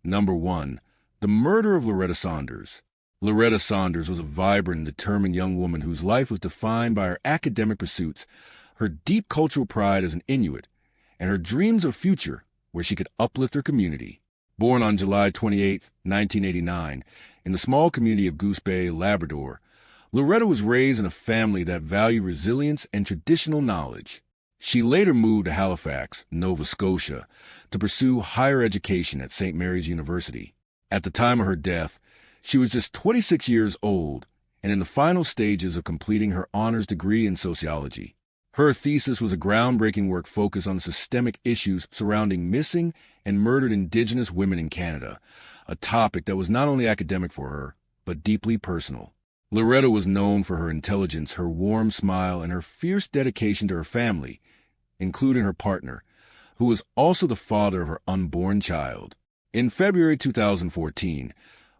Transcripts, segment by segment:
Number 1. The murder of Loretta Saunders. Loretta Saunders was a vibrant and determined young woman whose life was defined by her academic pursuits, her deep cultural pride as an Inuit, and her dreams of a future where she could uplift her community. Born on July 28, 1989, in the small community of Goose Bay, Labrador, Loretta was raised in a family that valued resilience and traditional knowledge. She later moved to Halifax, Nova Scotia, to pursue higher education at St. Mary's University. At the time of her death, she was just 26 years old and in the final stages of completing her honors degree in sociology. Her thesis was a groundbreaking work focused on the systemic issues surrounding missing and murdered Indigenous women in Canada, a topic that was not only academic for her, but deeply personal. Loretta was known for her intelligence, her warm smile, and her fierce dedication to her family, including her partner, who was also the father of her unborn child. In February 2014,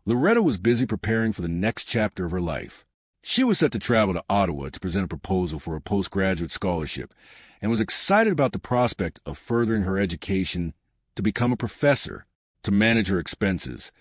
Loretta was busy preparing for the next chapter of her life. She was set to travel to Ottawa to present a proposal for a postgraduate scholarship and was excited about the prospect of furthering her education to become a professor, to manage her expenses.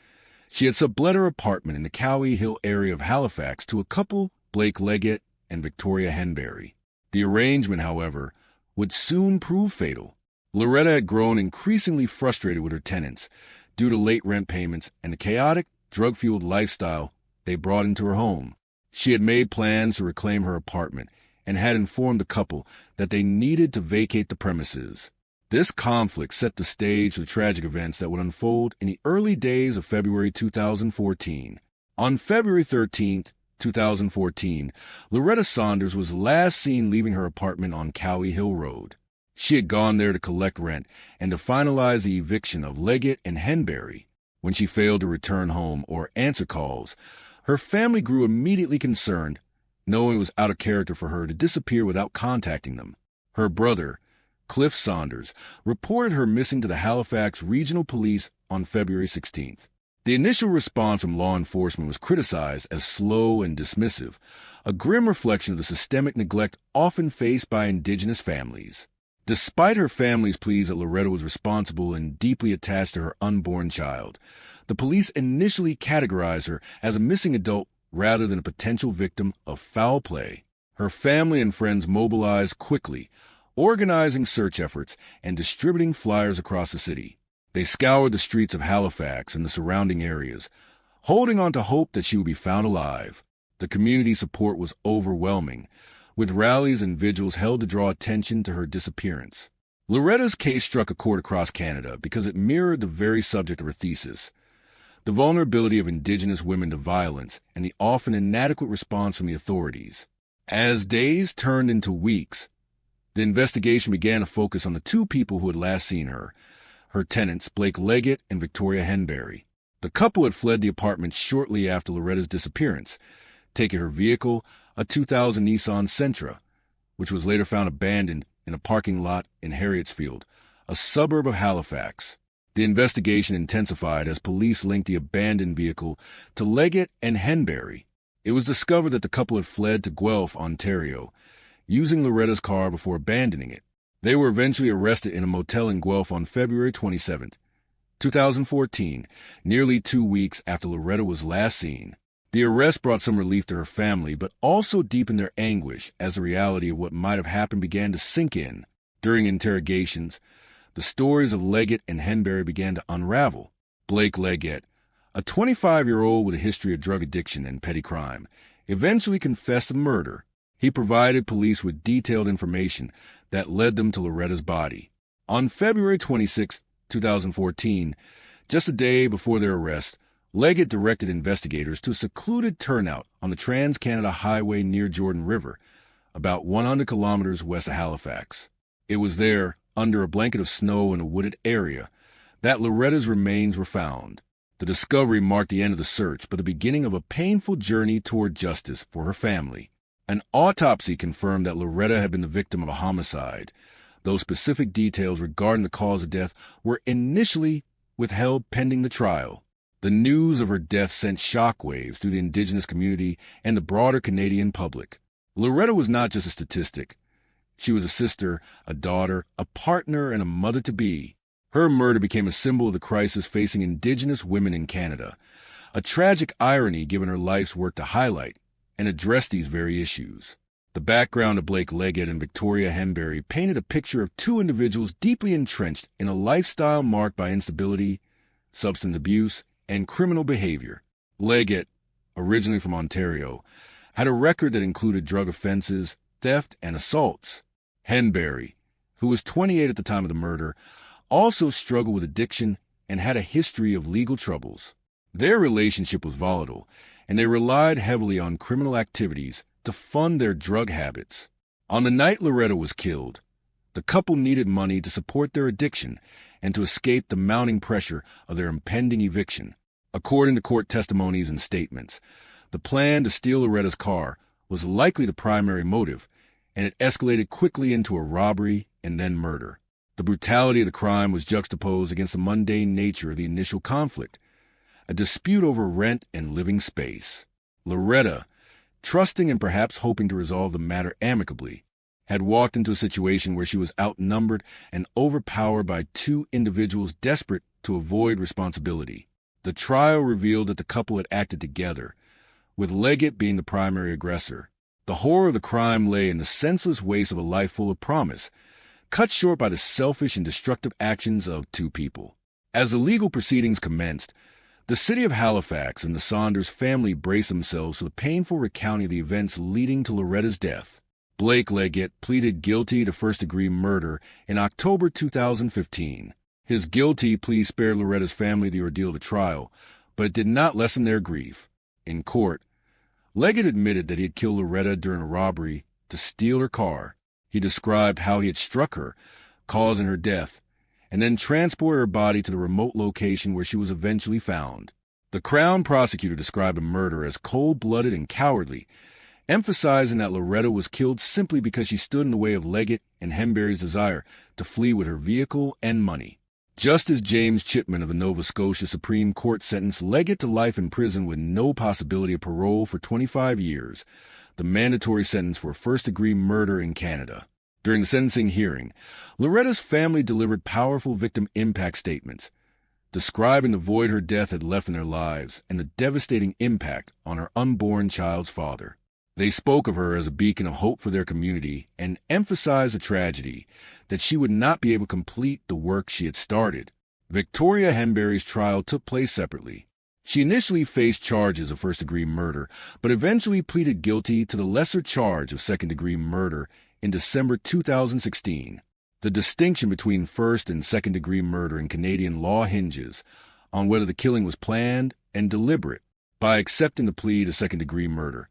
She had sublet her apartment in the Cowie Hill area of Halifax to a couple, Blake Leggett and Victoria Henberry. The arrangement, however, would soon prove fatal. Loretta had grown increasingly frustrated with her tenants due to late rent payments and the chaotic, drug-fueled lifestyle they brought into her home. She had made plans to reclaim her apartment and had informed the couple that they needed to vacate the premises. This conflict set the stage for the tragic events that would unfold in the early days of February 2014. On February 13, 2014, Loretta Saunders was last seen leaving her apartment on Cowie Hill Road. She had gone there to collect rent and to finalize the eviction of Leggett and Henberry. When she failed to return home or answer calls, her family grew immediately concerned, knowing it was out of character for her to disappear without contacting them. Her brother, Cliff Saunders, reported her missing to the Halifax Regional Police on February 16th. The initial response from law enforcement was criticized as slow and dismissive, a grim reflection of the systemic neglect often faced by Indigenous families. Despite her family's pleas that Loretta was responsible and deeply attached to her unborn child, the police initially categorized her as a missing adult rather than a potential victim of foul play. Her family and friends mobilized quickly, organizing search efforts and distributing flyers across the city. They scoured the streets of Halifax and the surrounding areas, holding on to hope that she would be found alive. The community support was overwhelming, with rallies and vigils held to draw attention to her disappearance. Loretta's case struck a chord across Canada because it mirrored the very subject of her thesis, the vulnerability of Indigenous women to violence and the often inadequate response from the authorities. As days turned into weeks, the investigation began to focus on the two people who had last seen her tenants, Blake Leggett and Victoria Henberry. The couple had fled the apartment shortly after Loretta's disappearance, taking her vehicle, a 2000 Nissan Sentra, which was later found abandoned in a parking lot in Harrietsfield, a suburb of Halifax. The investigation intensified as police linked the abandoned vehicle to Leggett and Henberry. It was discovered that the couple had fled to Guelph, Ontario, using Loretta's car before abandoning it. They were eventually arrested in a motel in Guelph on February 27, 2014, nearly 2 weeks after Loretta was last seen. The arrest brought some relief to her family, but also deepened their anguish as the reality of what might have happened began to sink in. During interrogations, the stories of Leggett and Henberry began to unravel. Blake Leggett, a 25-year-old with a history of drug addiction and petty crime, eventually confessed the murder. He provided police with detailed information that led them to Loretta's body. On February 26, 2014, just a day before their arrest, Leggett directed investigators to a secluded turnout on the Trans-Canada Highway near Jordan River, about 100 kilometers west of Halifax. It was there, under a blanket of snow in a wooded area, that Loretta's remains were found. The discovery marked the end of the search, but the beginning of a painful journey toward justice for her family. An autopsy confirmed that Loretta had been the victim of a homicide, though specific details regarding the cause of death were initially withheld pending the trial. The news of her death sent shockwaves through the Indigenous community and the broader Canadian public. Loretta was not just a statistic. She was a sister, a daughter, a partner, and a mother-to-be. Her murder became a symbol of the crisis facing Indigenous women in Canada, a tragic irony given her life's work to highlight and address these very issues. The background of Blake Leggett and Victoria Henbury painted a picture of two individuals deeply entrenched in a lifestyle marked by instability, substance abuse, and criminal behavior. Leggett, originally from Ontario, had a record that included drug offenses, theft, and assaults. Henbury, who was 28 at the time of the murder, also struggled with addiction and had a history of legal troubles. Their relationship was volatile, and they relied heavily on criminal activities to fund their drug habits. On the night Loretta was killed, the couple needed money to support their addiction and to escape the mounting pressure of their impending eviction. According to court testimonies and statements, the plan to steal Loretta's car was likely the primary motive, and it escalated quickly into a robbery and then murder. The brutality of the crime was juxtaposed against the mundane nature of the initial conflict, a dispute over rent and living space. Loretta, trusting and perhaps hoping to resolve the matter amicably, had walked into a situation where she was outnumbered and overpowered by two individuals desperate to avoid responsibility. The trial revealed that the couple had acted together, with Leggett being the primary aggressor. The horror of the crime lay in the senseless waste of a life full of promise, cut short by the selfish and destructive actions of two people. As the legal proceedings commenced, the city of Halifax and the Saunders family braced themselves for the painful recounting of the events leading to Loretta's death. Blake Leggett pleaded guilty to first-degree murder in October 2015. His guilty plea spared Loretta's family the ordeal of the trial, but it did not lessen their grief. In court, Leggett admitted that he had killed Loretta during a robbery to steal her car. He described how he had struck her, causing her death, and then transported her body to the remote location where she was eventually found. The Crown prosecutor described the murder as cold-blooded and cowardly, emphasizing that Loretta was killed simply because she stood in the way of Leggett and Henbury's desire to flee with her vehicle and money. Justice James Chipman of the Nova Scotia Supreme Court sentenced Leggett to life in prison with no possibility of parole for 25 years, the mandatory sentence for first-degree murder in Canada. During the sentencing hearing, Loretta's family delivered powerful victim impact statements, describing the void her death had left in their lives and the devastating impact on her unborn child's father. They spoke of her as a beacon of hope for their community and emphasized the tragedy that she would not be able to complete the work she had started. Victoria Henbury's trial took place separately. She initially faced charges of first-degree murder, but eventually pleaded guilty to the lesser charge of second-degree murder in December 2016. The distinction between first and second-degree murder in Canadian law hinges on whether the killing was planned and deliberate. By accepting the plea to second-degree murder,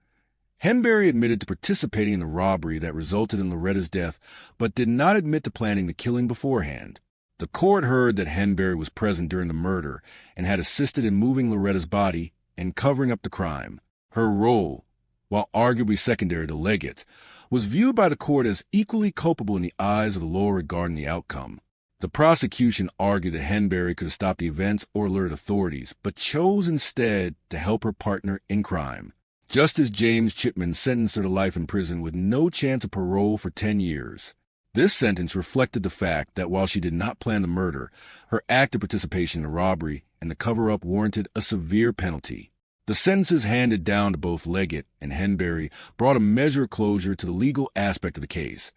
Henbury admitted to participating in the robbery that resulted in Loretta's death, but did not admit to planning the killing beforehand. The court heard that Henbury was present during the murder and had assisted in moving Loretta's body and covering up the crime. Her role, while arguably secondary to Leggett's, was viewed by the court as equally culpable in the eyes of the law regarding the outcome. The prosecution argued that Henbury could have stopped the events or alerted authorities, but chose instead to help her partner in crime. Justice James Chipman sentenced her to life in prison with no chance of parole for 10 years. This sentence reflected the fact that while she did not plan the murder, her active participation in the robbery and the cover-up warranted a severe penalty. The sentences handed down to both Leggett and Henbury brought a measure of closure to the legal aspect of the case.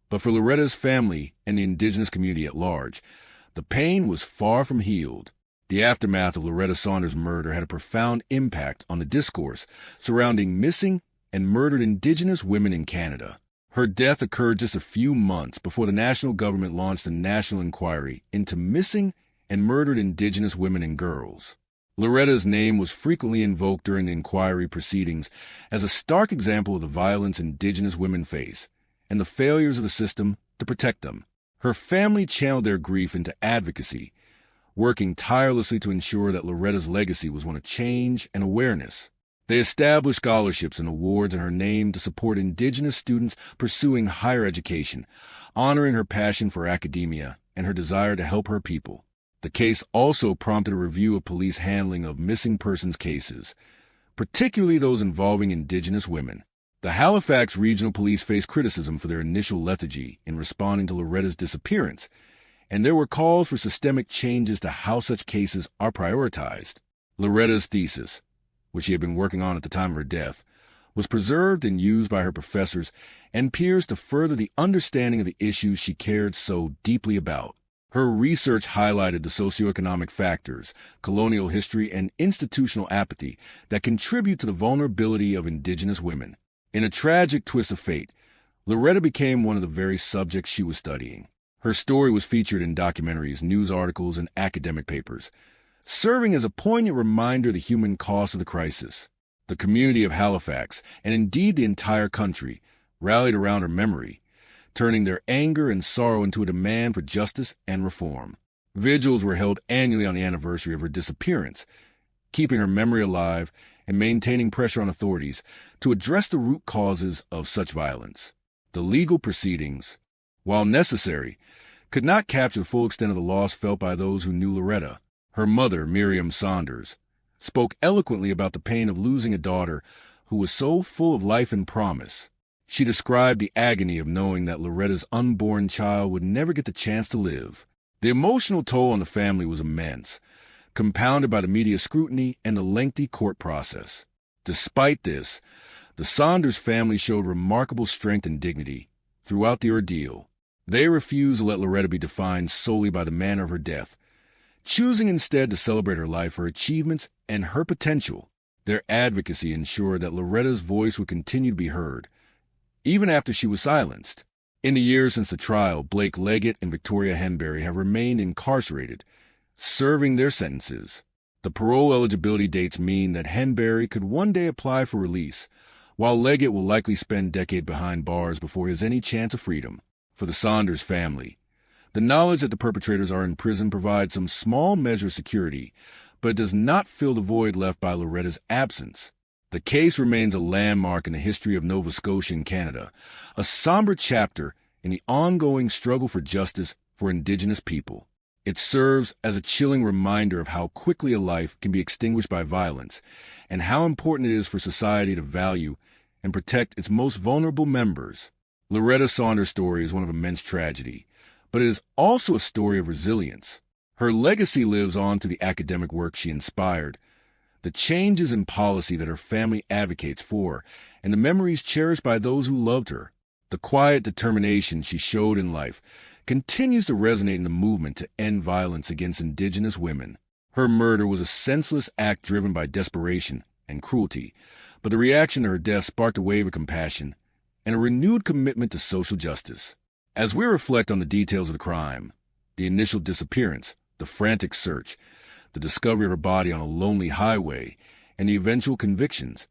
But for Loretta's family and the Indigenous community at large, the pain was far from healed. The aftermath of Loretta Saunders' murder had a profound impact on the discourse surrounding missing and murdered Indigenous women in Canada. Her death occurred just a few months before the national government launched a national inquiry into missing and murdered Indigenous women and girls. Loretta's name was frequently invoked during the inquiry proceedings as a stark example of the violence Indigenous women face and the failures of the system to protect them. Her family channeled their grief into advocacy, working tirelessly to ensure that Loretta's legacy was one of change and awareness. They established scholarships and awards in her name to support Indigenous students pursuing higher education, honoring her passion for academia and her desire to help her people. The case also prompted a review of police handling of missing persons cases, particularly those involving Indigenous women. The Halifax Regional Police faced criticism for their initial lethargy in responding to Loretta's disappearance, and there were calls for systemic changes to how such cases are prioritized. Loretta's thesis, which she had been working on at the time of her death, was preserved and used by her professors and peers to further the understanding of the issues she cared so deeply about. Her research highlighted the socioeconomic factors, colonial history, and institutional apathy that contribute to the vulnerability of Indigenous women. In a tragic twist of fate, Loretta became one of the very subjects she was studying. Her story was featured in documentaries, news articles, and academic papers, serving as a poignant reminder of the human cost of the crisis. The community of Halifax, and indeed the entire country, rallied around her memory, turning their anger and sorrow into a demand for justice and reform. Vigils were held annually on the anniversary of her disappearance, keeping her memory alive and maintaining pressure on authorities to address the root causes of such violence. The legal proceedings, while necessary, could not capture the full extent of the loss felt by those who knew Loretta. Her mother, Miriam Saunders, spoke eloquently about the pain of losing a daughter who was so full of life and promise. She described the agony of knowing that Loretta's unborn child would never get the chance to live. The emotional toll on the family was immense, compounded by the media scrutiny and the lengthy court process. Despite this, the Saunders family showed remarkable strength and dignity throughout the ordeal. They refused to let Loretta be defined solely by the manner of her death, choosing instead to celebrate her life, her achievements, and her potential. Their advocacy ensured that Loretta's voice would continue to be heard, even after she was silenced. In the years since the trial, Blake Leggett and Victoria Henbury have remained incarcerated, serving their sentences. The parole eligibility dates mean that Henbury could one day apply for release, while Leggett will likely spend a decade behind bars before he has any chance of freedom. For the Saunders family, the knowledge that the perpetrators are in prison provides some small measure of security, but it does not fill the void left by Loretta's absence. The case remains a landmark in the history of Nova Scotia and Canada, a somber chapter in the ongoing struggle for justice for Indigenous people. It serves as a chilling reminder of how quickly a life can be extinguished by violence, and how important it is for society to value and protect its most vulnerable members. Loretta Saunders' story is one of immense tragedy, but it is also a story of resilience. Her legacy lives on through the academic work she inspired, the changes in policy that her family advocates for, and the memories cherished by those who loved her. The quiet determination she showed in life continues to resonate in the movement to end violence against Indigenous women. Her murder was a senseless act driven by desperation and cruelty, but the reaction to her death sparked a wave of compassion and a renewed commitment to social justice. As we reflect on the details of the crime, the initial disappearance, the frantic search, the discovery of her body on a lonely highway, and the eventual convictions,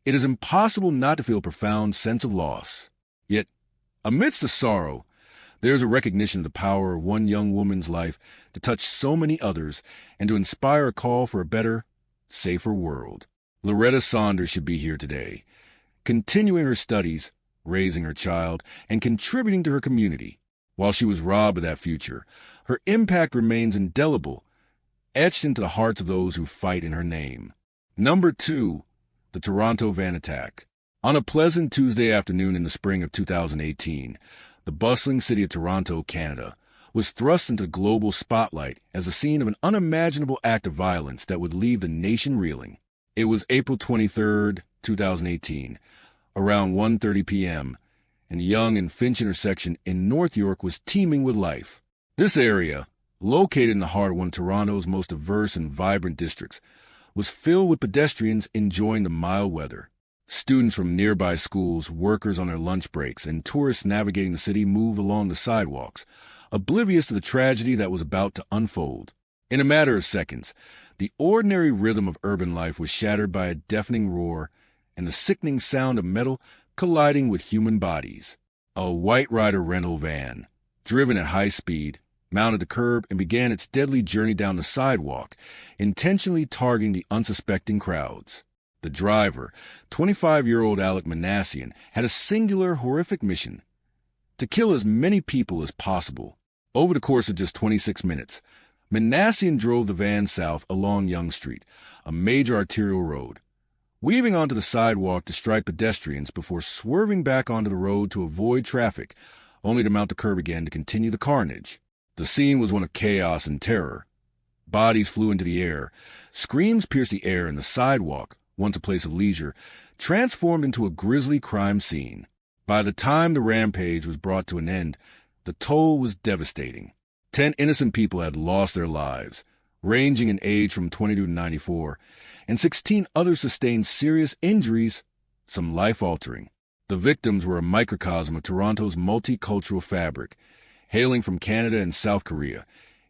it is impossible not to feel a profound sense of loss. Yet, amidst the sorrow, there is a recognition of the power of one young woman's life to touch so many others and to inspire a call for a better, safer world. Loretta Saunders should be here today, continuing her studies, raising her child, and contributing to her community. While she was robbed of that future, her impact remains indelible, etched into the hearts of those who fight in her name. Number 2. The Toronto van attack. On a pleasant Tuesday afternoon in the spring of 2018, the bustling city of Toronto, Canada, was thrust into the global spotlight as the scene of an unimaginable act of violence that would leave the nation reeling. It was April 23, 2018, around 1:30 p.m., and the Yonge and Finch intersection in North York was teeming with life. This area, located in the heart of one of Toronto's most diverse and vibrant districts, was filled with pedestrians enjoying the mild weather. Students from nearby schools, workers on their lunch breaks, and tourists navigating the city moved along the sidewalks, oblivious to the tragedy that was about to unfold. In a matter of seconds, the ordinary rhythm of urban life was shattered by a deafening roar and the sickening sound of metal colliding with human bodies. A White Rider rental van, driven at high speed, mounted the curb and began its deadly journey down the sidewalk, intentionally targeting the unsuspecting crowds. The driver, 25-year-old Alec Manassian, had a singular, horrific mission: to kill as many people as possible. Over the course of just 26 minutes, Manassian drove the van south along Yonge Street, a major arterial road, weaving onto the sidewalk to strike pedestrians before swerving back onto the road to avoid traffic, only to mount the curb again to continue the carnage. The scene was one of chaos and terror. Bodies flew into the air. Screams pierced the air, and the sidewalk, once a place of leisure, transformed into a grisly crime scene. By the time the rampage was brought to an end, the toll was devastating. 10 innocent people had lost their lives, ranging in age from 22 to 94, and 16 others sustained serious injuries, some life-altering. The victims were a microcosm of Toronto's multicultural fabric, hailing from Canada and South Korea,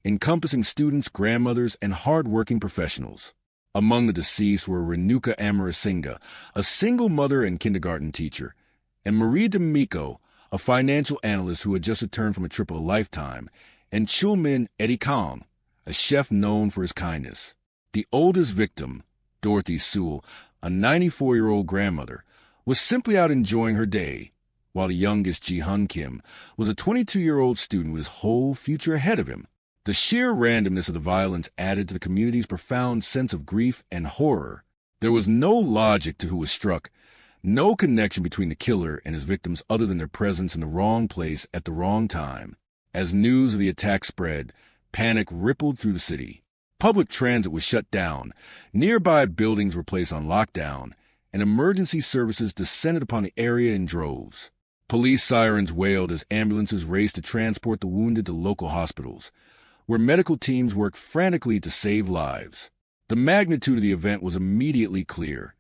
encompassing students, grandmothers, and hard-working professionals. Among the deceased were Renuka Amarasinga, a single mother and kindergarten teacher, and Marie D'Amico, a financial analyst who had just returned from a trip of a lifetime, and Chulmin Edikang, a chef known for his kindness. The oldest victim, Dorothy Sewell, a 94-year-old grandmother, was simply out enjoying her day, while the youngest, Ji-hun Kim, was a 22-year-old student with his whole future ahead of him. The sheer randomness of the violence added to the community's profound sense of grief and horror. There was no logic to who was struck, no connection between the killer and his victims other than their presence in the wrong place at the wrong time. As news of the attack spread, panic rippled through the city. Public transit was shut down, nearby buildings were placed on lockdown, and emergency services descended upon the area in droves. Police sirens wailed as ambulances raced to transport the wounded to local hospitals, where medical teams worked frantically to save lives. The magnitude of the event was immediately clear.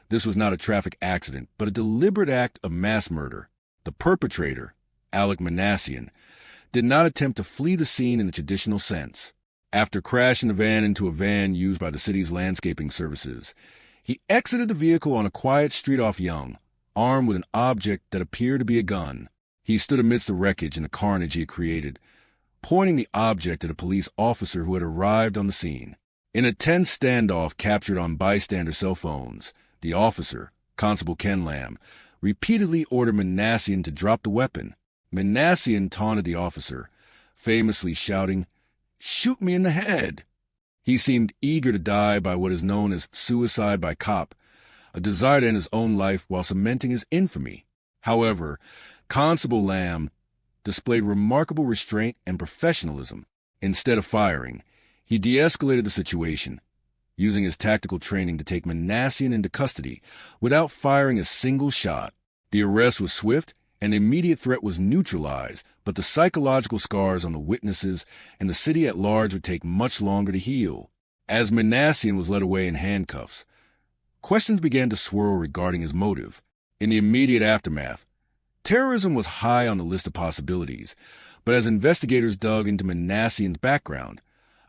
This was not a traffic accident, but a deliberate act of mass murder. The perpetrator, Alec Manassian, did not attempt to flee the scene in the traditional sense. After crashing the van into a van used by the city's landscaping services, he exited the vehicle on a quiet street off Yonge, armed with an object that appeared to be a gun. He stood amidst the wreckage and the carnage he had created, pointing the object at a police officer who had arrived on the scene. In a tense standoff captured on bystander cell phones, the officer, Constable Ken Lamb, repeatedly ordered Manassian to drop the weapon. Manassian taunted the officer, famously shouting, "Shoot me in the head!" He seemed eager to die by what is known as suicide by cop, a desire to end his own life while cementing his infamy. However, Constable Lamb displayed remarkable restraint and professionalism. Instead of firing, he de-escalated the situation, using his tactical training to take Manassian into custody without firing a single shot. The arrest was swift, and the immediate threat was neutralized, but the psychological scars on the witnesses and the city at large would take much longer to heal. As Manassian was led away in handcuffs, questions began to swirl regarding his motive. In the immediate aftermath, terrorism was high on the list of possibilities, but as investigators dug into Manassian's background,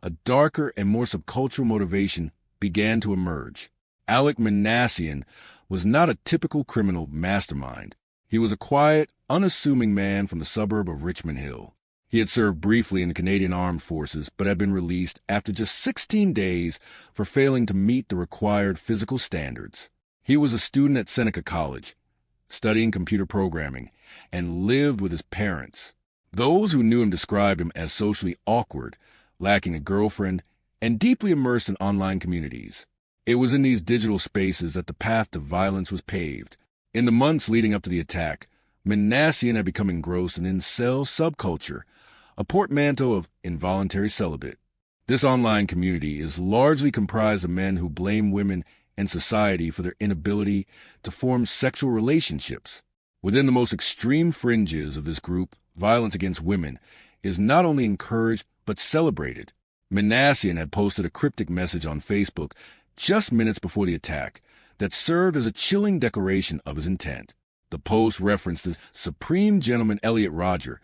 a darker and more subcultural motivation began to emerge. Alec Manassian was not a typical criminal mastermind. He was a quiet, unassuming man from the suburb of Richmond Hill. He had served briefly in the Canadian Armed Forces, but had been released after just 16 days for failing to meet the required physical standards. He was a student at Seneca College, studying computer programming, and lived with his parents. Those who knew him described him as socially awkward, lacking a girlfriend, and deeply immersed in online communities. It was in these digital spaces that the path to violence was paved. In the months leading up to the attack, Manassian had become engrossed in incel subculture, a portmanteau of involuntary celibate. This online community is largely comprised of men who blame women and society for their inability to form sexual relationships. Within the most extreme fringes of this group, violence against women is not only encouraged but celebrated. Manassian had posted a cryptic message on Facebook just minutes before the attack that served as a chilling declaration of his intent. The post referenced the Supreme Gentleman Elliot Rodger,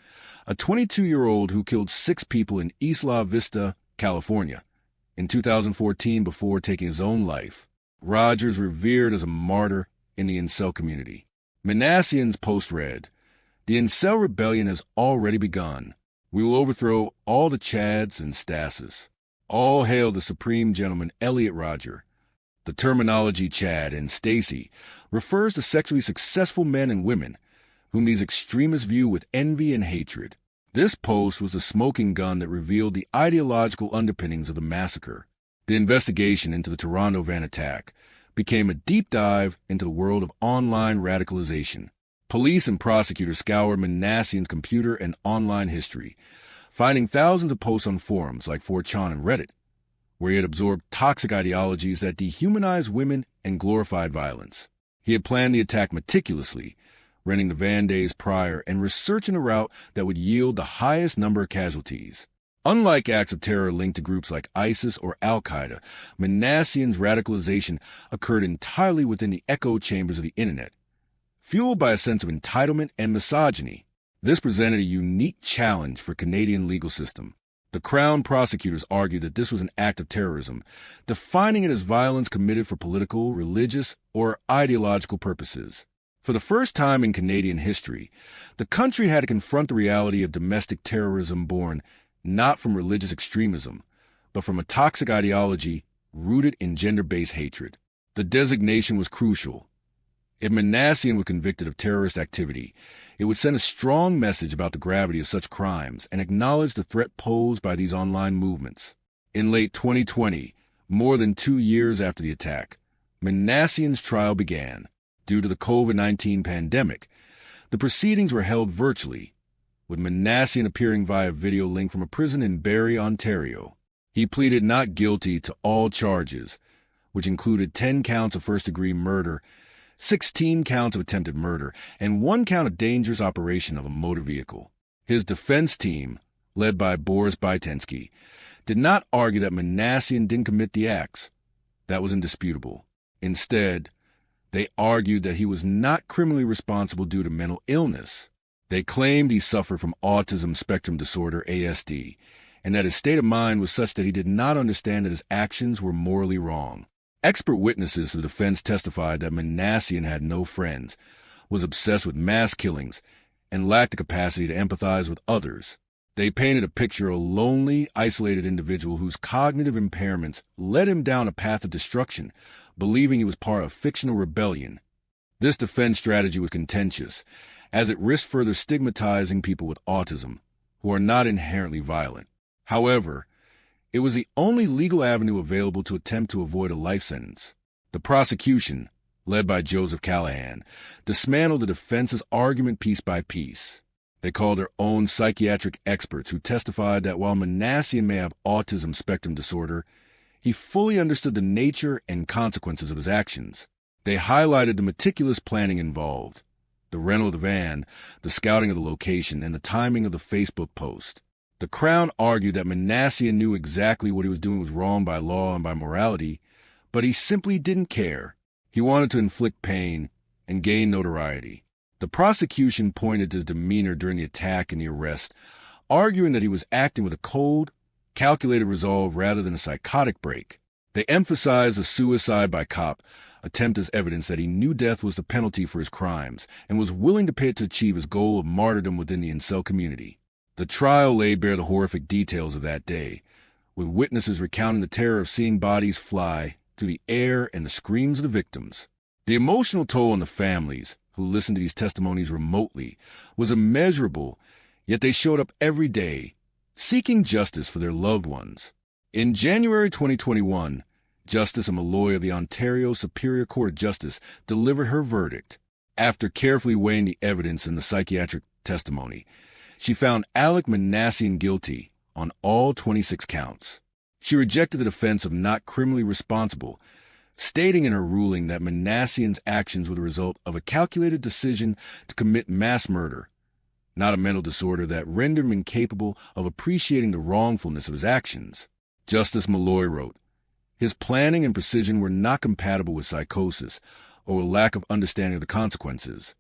a 22-year-old who killed 6 people in Isla Vista, California, in 2014 before taking his own life. Rodgers revered as a martyr in the incel community. Manassian's post read, "The incel rebellion has already begun. We will overthrow all the Chads and Stasses. All hail the Supreme Gentleman Elliot Rodger." The terminology Chad and Stacy refers to sexually successful men and women, whom these extremists view with envy and hatred. This post was a smoking gun that revealed the ideological underpinnings of the massacre. The investigation into the Toronto van attack became a deep dive into the world of online radicalization. Police and prosecutors scoured Manassian's computer and online history, finding thousands of posts on forums like 4chan and Reddit, where he had absorbed toxic ideologies that dehumanized women and glorified violence. He had planned the attack meticulously, renting the van days prior and researching a route that would yield the highest number of casualties. Unlike acts of terror linked to groups like ISIS or Al-Qaeda, Manassian's radicalization occurred entirely within the echo chambers of the internet. Fueled by a sense of entitlement and misogyny, this presented a unique challenge for Canadian legal system. The Crown prosecutors argued that this was an act of terrorism, defining it as violence committed for political, religious, or ideological purposes. For the first time in Canadian history, the country had to confront the reality of domestic terrorism born not from religious extremism, but from a toxic ideology rooted in gender-based hatred. The designation was crucial. If Manassian were convicted of terrorist activity, it would send a strong message about the gravity of such crimes and acknowledge the threat posed by these online movements. In late 2020, more than 2 years after the attack, Manassian's trial began. Due to the COVID-19 pandemic, the proceedings were held virtually, with Manassian appearing via video link from a prison in Barrie, Ontario. He pleaded not guilty to all charges, which included 10 counts of first-degree murder, 16 counts of attempted murder, and 1 count of dangerous operation of a motor vehicle. His defense team, led by Boris Bytensky, did not argue that Manassian didn't commit the acts. That was indisputable. Instead, they argued that he was not criminally responsible due to mental illness. They claimed he suffered from autism spectrum disorder, ASD, and that his state of mind was such that he did not understand that his actions were morally wrong. Expert witnesses to the defense testified that Manassian had no friends, was obsessed with mass killings, and lacked the capacity to empathize with others. They painted a picture of a lonely, isolated individual whose cognitive impairments led him down a path of destruction, believing he was part of a fictional rebellion. This defense strategy was contentious, as it risked further stigmatizing people with autism, who are not inherently violent. However, it was the only legal avenue available to attempt to avoid a life sentence. The prosecution, led by Joseph Callahan, dismantled the defense's argument piece by piece. They called their own psychiatric experts who testified that while Manassian may have autism spectrum disorder, he fully understood the nature and consequences of his actions. They highlighted the meticulous planning involved, the rental of the van, the scouting of the location, and the timing of the Facebook post. The Crown argued that Manassian knew exactly what he was doing was wrong by law and by morality, but he simply didn't care. He wanted to inflict pain and gain notoriety. The prosecution pointed to his demeanor during the attack and the arrest, arguing that he was acting with a cold, calculated resolve rather than a psychotic break. They emphasized the suicide by cop attempt as evidence that he knew death was the penalty for his crimes and was willing to pay it to achieve his goal of martyrdom within the incel community. The trial laid bare the horrific details of that day, with witnesses recounting the terror of seeing bodies fly through the air and the screams of the victims. The emotional toll on the families, who listened to these testimonies remotely, was immeasurable, yet they showed up every day, seeking justice for their loved ones. In January 2021, Justice Malloy of the Ontario Superior Court of Justice delivered her verdict. After carefully weighing the evidence in the psychiatric testimony, she found Alec Manassian guilty on all 26 counts. She rejected the defense of not criminally responsible, stating in her ruling that Manassian's actions were the result of a calculated decision to commit mass murder, not a mental disorder that rendered him incapable of appreciating the wrongfulness of his actions. Justice Malloy wrote, "His planning and precision were not compatible with psychosis or a lack of understanding of the consequences."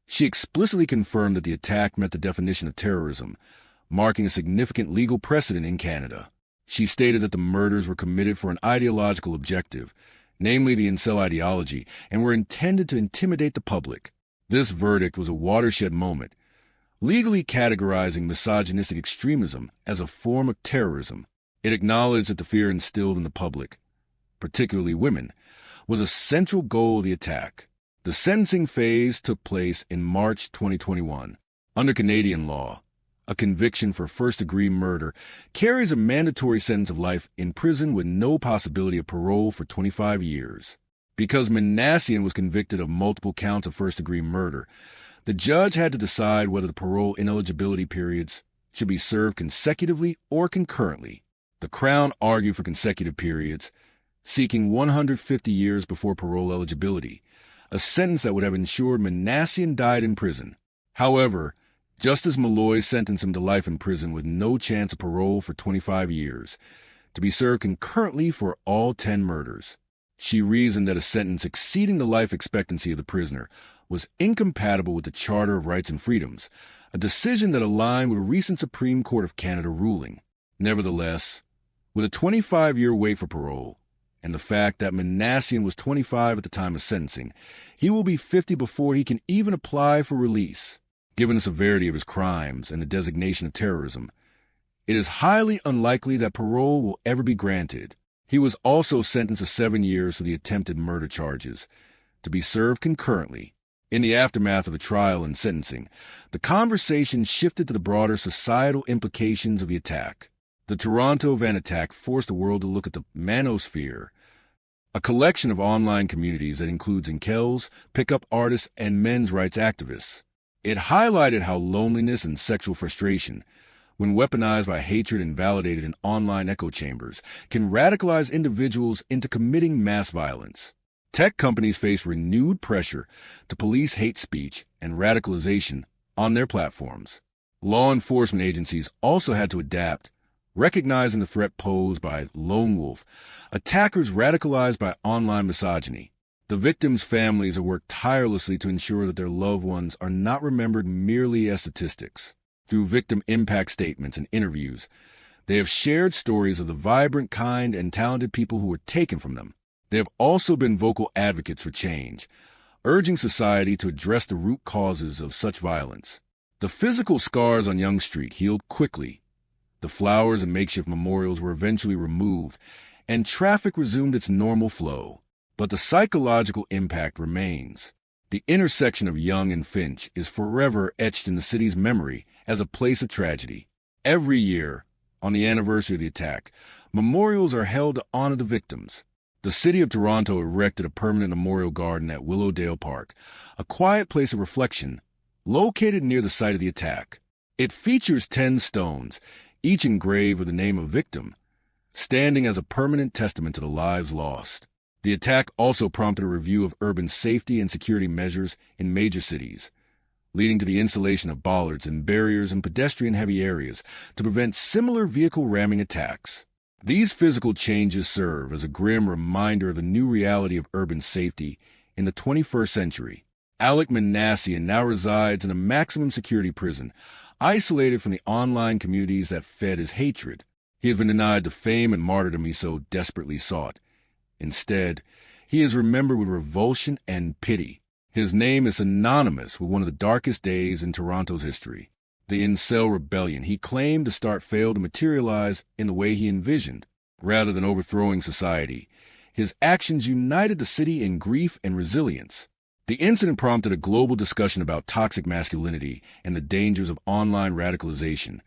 She explicitly confirmed that the attack met the definition of terrorism, marking a significant legal precedent in Canada. She stated that the murders were committed for an ideological objective, namely the incel ideology, and were intended to intimidate the public. This verdict was a watershed moment, legally categorizing misogynistic extremism as a form of terrorism. It acknowledged that the fear instilled in the public, particularly women, was a central goal of the attack. The sentencing phase took place in March 2021. Under Canadian law, a conviction for first-degree murder carries a mandatory sentence of life in prison with no possibility of parole for 25 years. Because Manassian was convicted of multiple counts of first-degree murder, the judge had to decide whether the parole ineligibility periods should be served consecutively or concurrently. The Crown argued for consecutive periods, seeking 150 years before parole eligibility, a sentence that would have ensured Manassian died in prison. However, Justice Malloy sentenced him to life in prison with no chance of parole for 25 years, to be served concurrently for all 10 murders. She reasoned that a sentence exceeding the life expectancy of the prisoner was incompatible with the Charter of Rights and Freedoms, a decision that aligned with a recent Supreme Court of Canada ruling. Nevertheless, with a 25-year wait for parole, and the fact that Manassian was 25 at the time of sentencing, he will be 50 before he can even apply for release. Given the severity of his crimes and the designation of terrorism, it is highly unlikely that parole will ever be granted. He was also sentenced to 7 years for the attempted murder charges, to be served concurrently. In the aftermath of the trial and sentencing, the conversation shifted to the broader societal implications of the attack. The Toronto van attack forced the world to look at the manosphere, a collection of online communities that includes incels, pickup artists, and men's rights activists. It highlighted how loneliness and sexual frustration, when weaponized by hatred and validated in online echo chambers, can radicalize individuals into committing mass violence. Tech companies face renewed pressure to police hate speech and radicalization on their platforms. Law enforcement agencies also had to adapt, recognizing the threat posed by lone wolf attackers radicalized by online misogyny. The victims' families have worked tirelessly to ensure that their loved ones are not remembered merely as statistics. Through victim impact statements and interviews, they have shared stories of the vibrant, kind, and talented people who were taken from them. They have also been vocal advocates for change, urging society to address the root causes of such violence. The physical scars on Yonge Street healed quickly. The flowers and makeshift memorials were eventually removed, and traffic resumed its normal flow. But the psychological impact remains. The intersection of Yonge and Finch is forever etched in the city's memory as a place of tragedy. Every year, on the anniversary of the attack, memorials are held to honor the victims. The City of Toronto erected a permanent memorial garden at Willowdale Park, a quiet place of reflection, located near the site of the attack. It features 10 stones, each engraved with the name of victim, standing as a permanent testament to the lives lost. The attack also prompted a review of urban safety and security measures in major cities, leading to the installation of bollards and barriers in pedestrian-heavy areas to prevent similar vehicle ramming attacks. These physical changes serve as a grim reminder of the new reality of urban safety in the 21st century. Alec Manassian now resides in a maximum security prison, isolated from the online communities that fed his hatred. He has been denied the fame and martyrdom he so desperately sought. Instead, he is remembered with revulsion and pity. His name is synonymous with one of the darkest days in Toronto's history. The incel rebellion he claimed to start failed to materialize in the way he envisioned. Rather than overthrowing society, his actions united the city in grief and resilience. The incident prompted a global discussion about toxic masculinity and the dangers of online radicalization,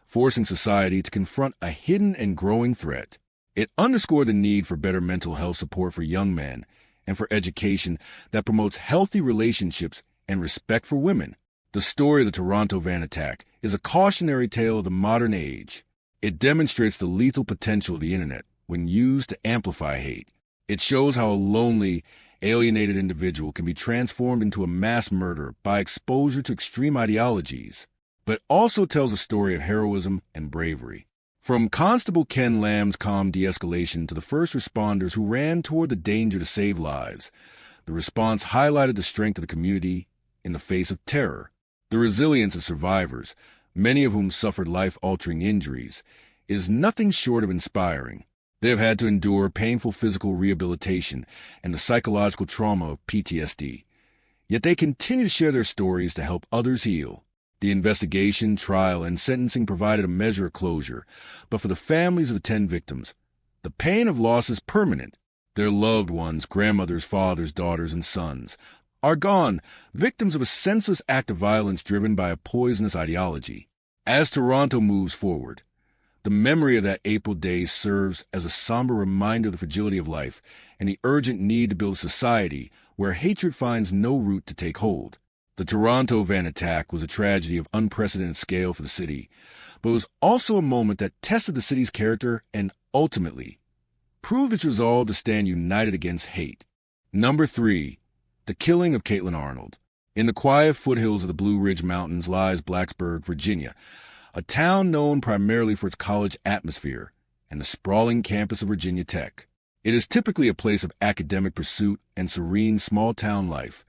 forcing society to confront a hidden and growing threat. It underscored the need for better mental health support for young men and for education that promotes healthy relationships and respect for women. The story of the Toronto van attack is a cautionary tale of the modern age. It demonstrates the lethal potential of the internet when used to amplify hate. It shows how a lonely, alienated individual can be transformed into a mass murderer by exposure to extreme ideologies, but also tells a story of heroism and bravery. From Constable Ken Lamb's calm de-escalation to the first responders who ran toward the danger to save lives, the response highlighted the strength of the community in the face of terror. The resilience of survivors, many of whom suffered life-altering injuries, is nothing short of inspiring. They have had to endure painful physical rehabilitation and the psychological trauma of PTSD, yet they continue to share their stories to help others heal. The investigation, trial, and sentencing provided a measure of closure, but for the families of the 10 victims, the pain of loss is permanent. Their loved ones, grandmothers, fathers, daughters, and sons, are gone, victims of a senseless act of violence driven by a poisonous ideology. As Toronto moves forward, the memory of that April day serves as a somber reminder of the fragility of life and the urgent need to build a society where hatred finds no root to take hold. The Toronto van attack was a tragedy of unprecedented scale for the city, but it was also a moment that tested the city's character and ultimately proved its resolve to stand united against hate. Number 3. The killing of Caitlin Arnold. In the quiet foothills of the Blue Ridge Mountains lies Blacksburg, Virginia, a town known primarily for its college atmosphere and the sprawling campus of Virginia Tech. It is typically a place of academic pursuit and serene small-town life,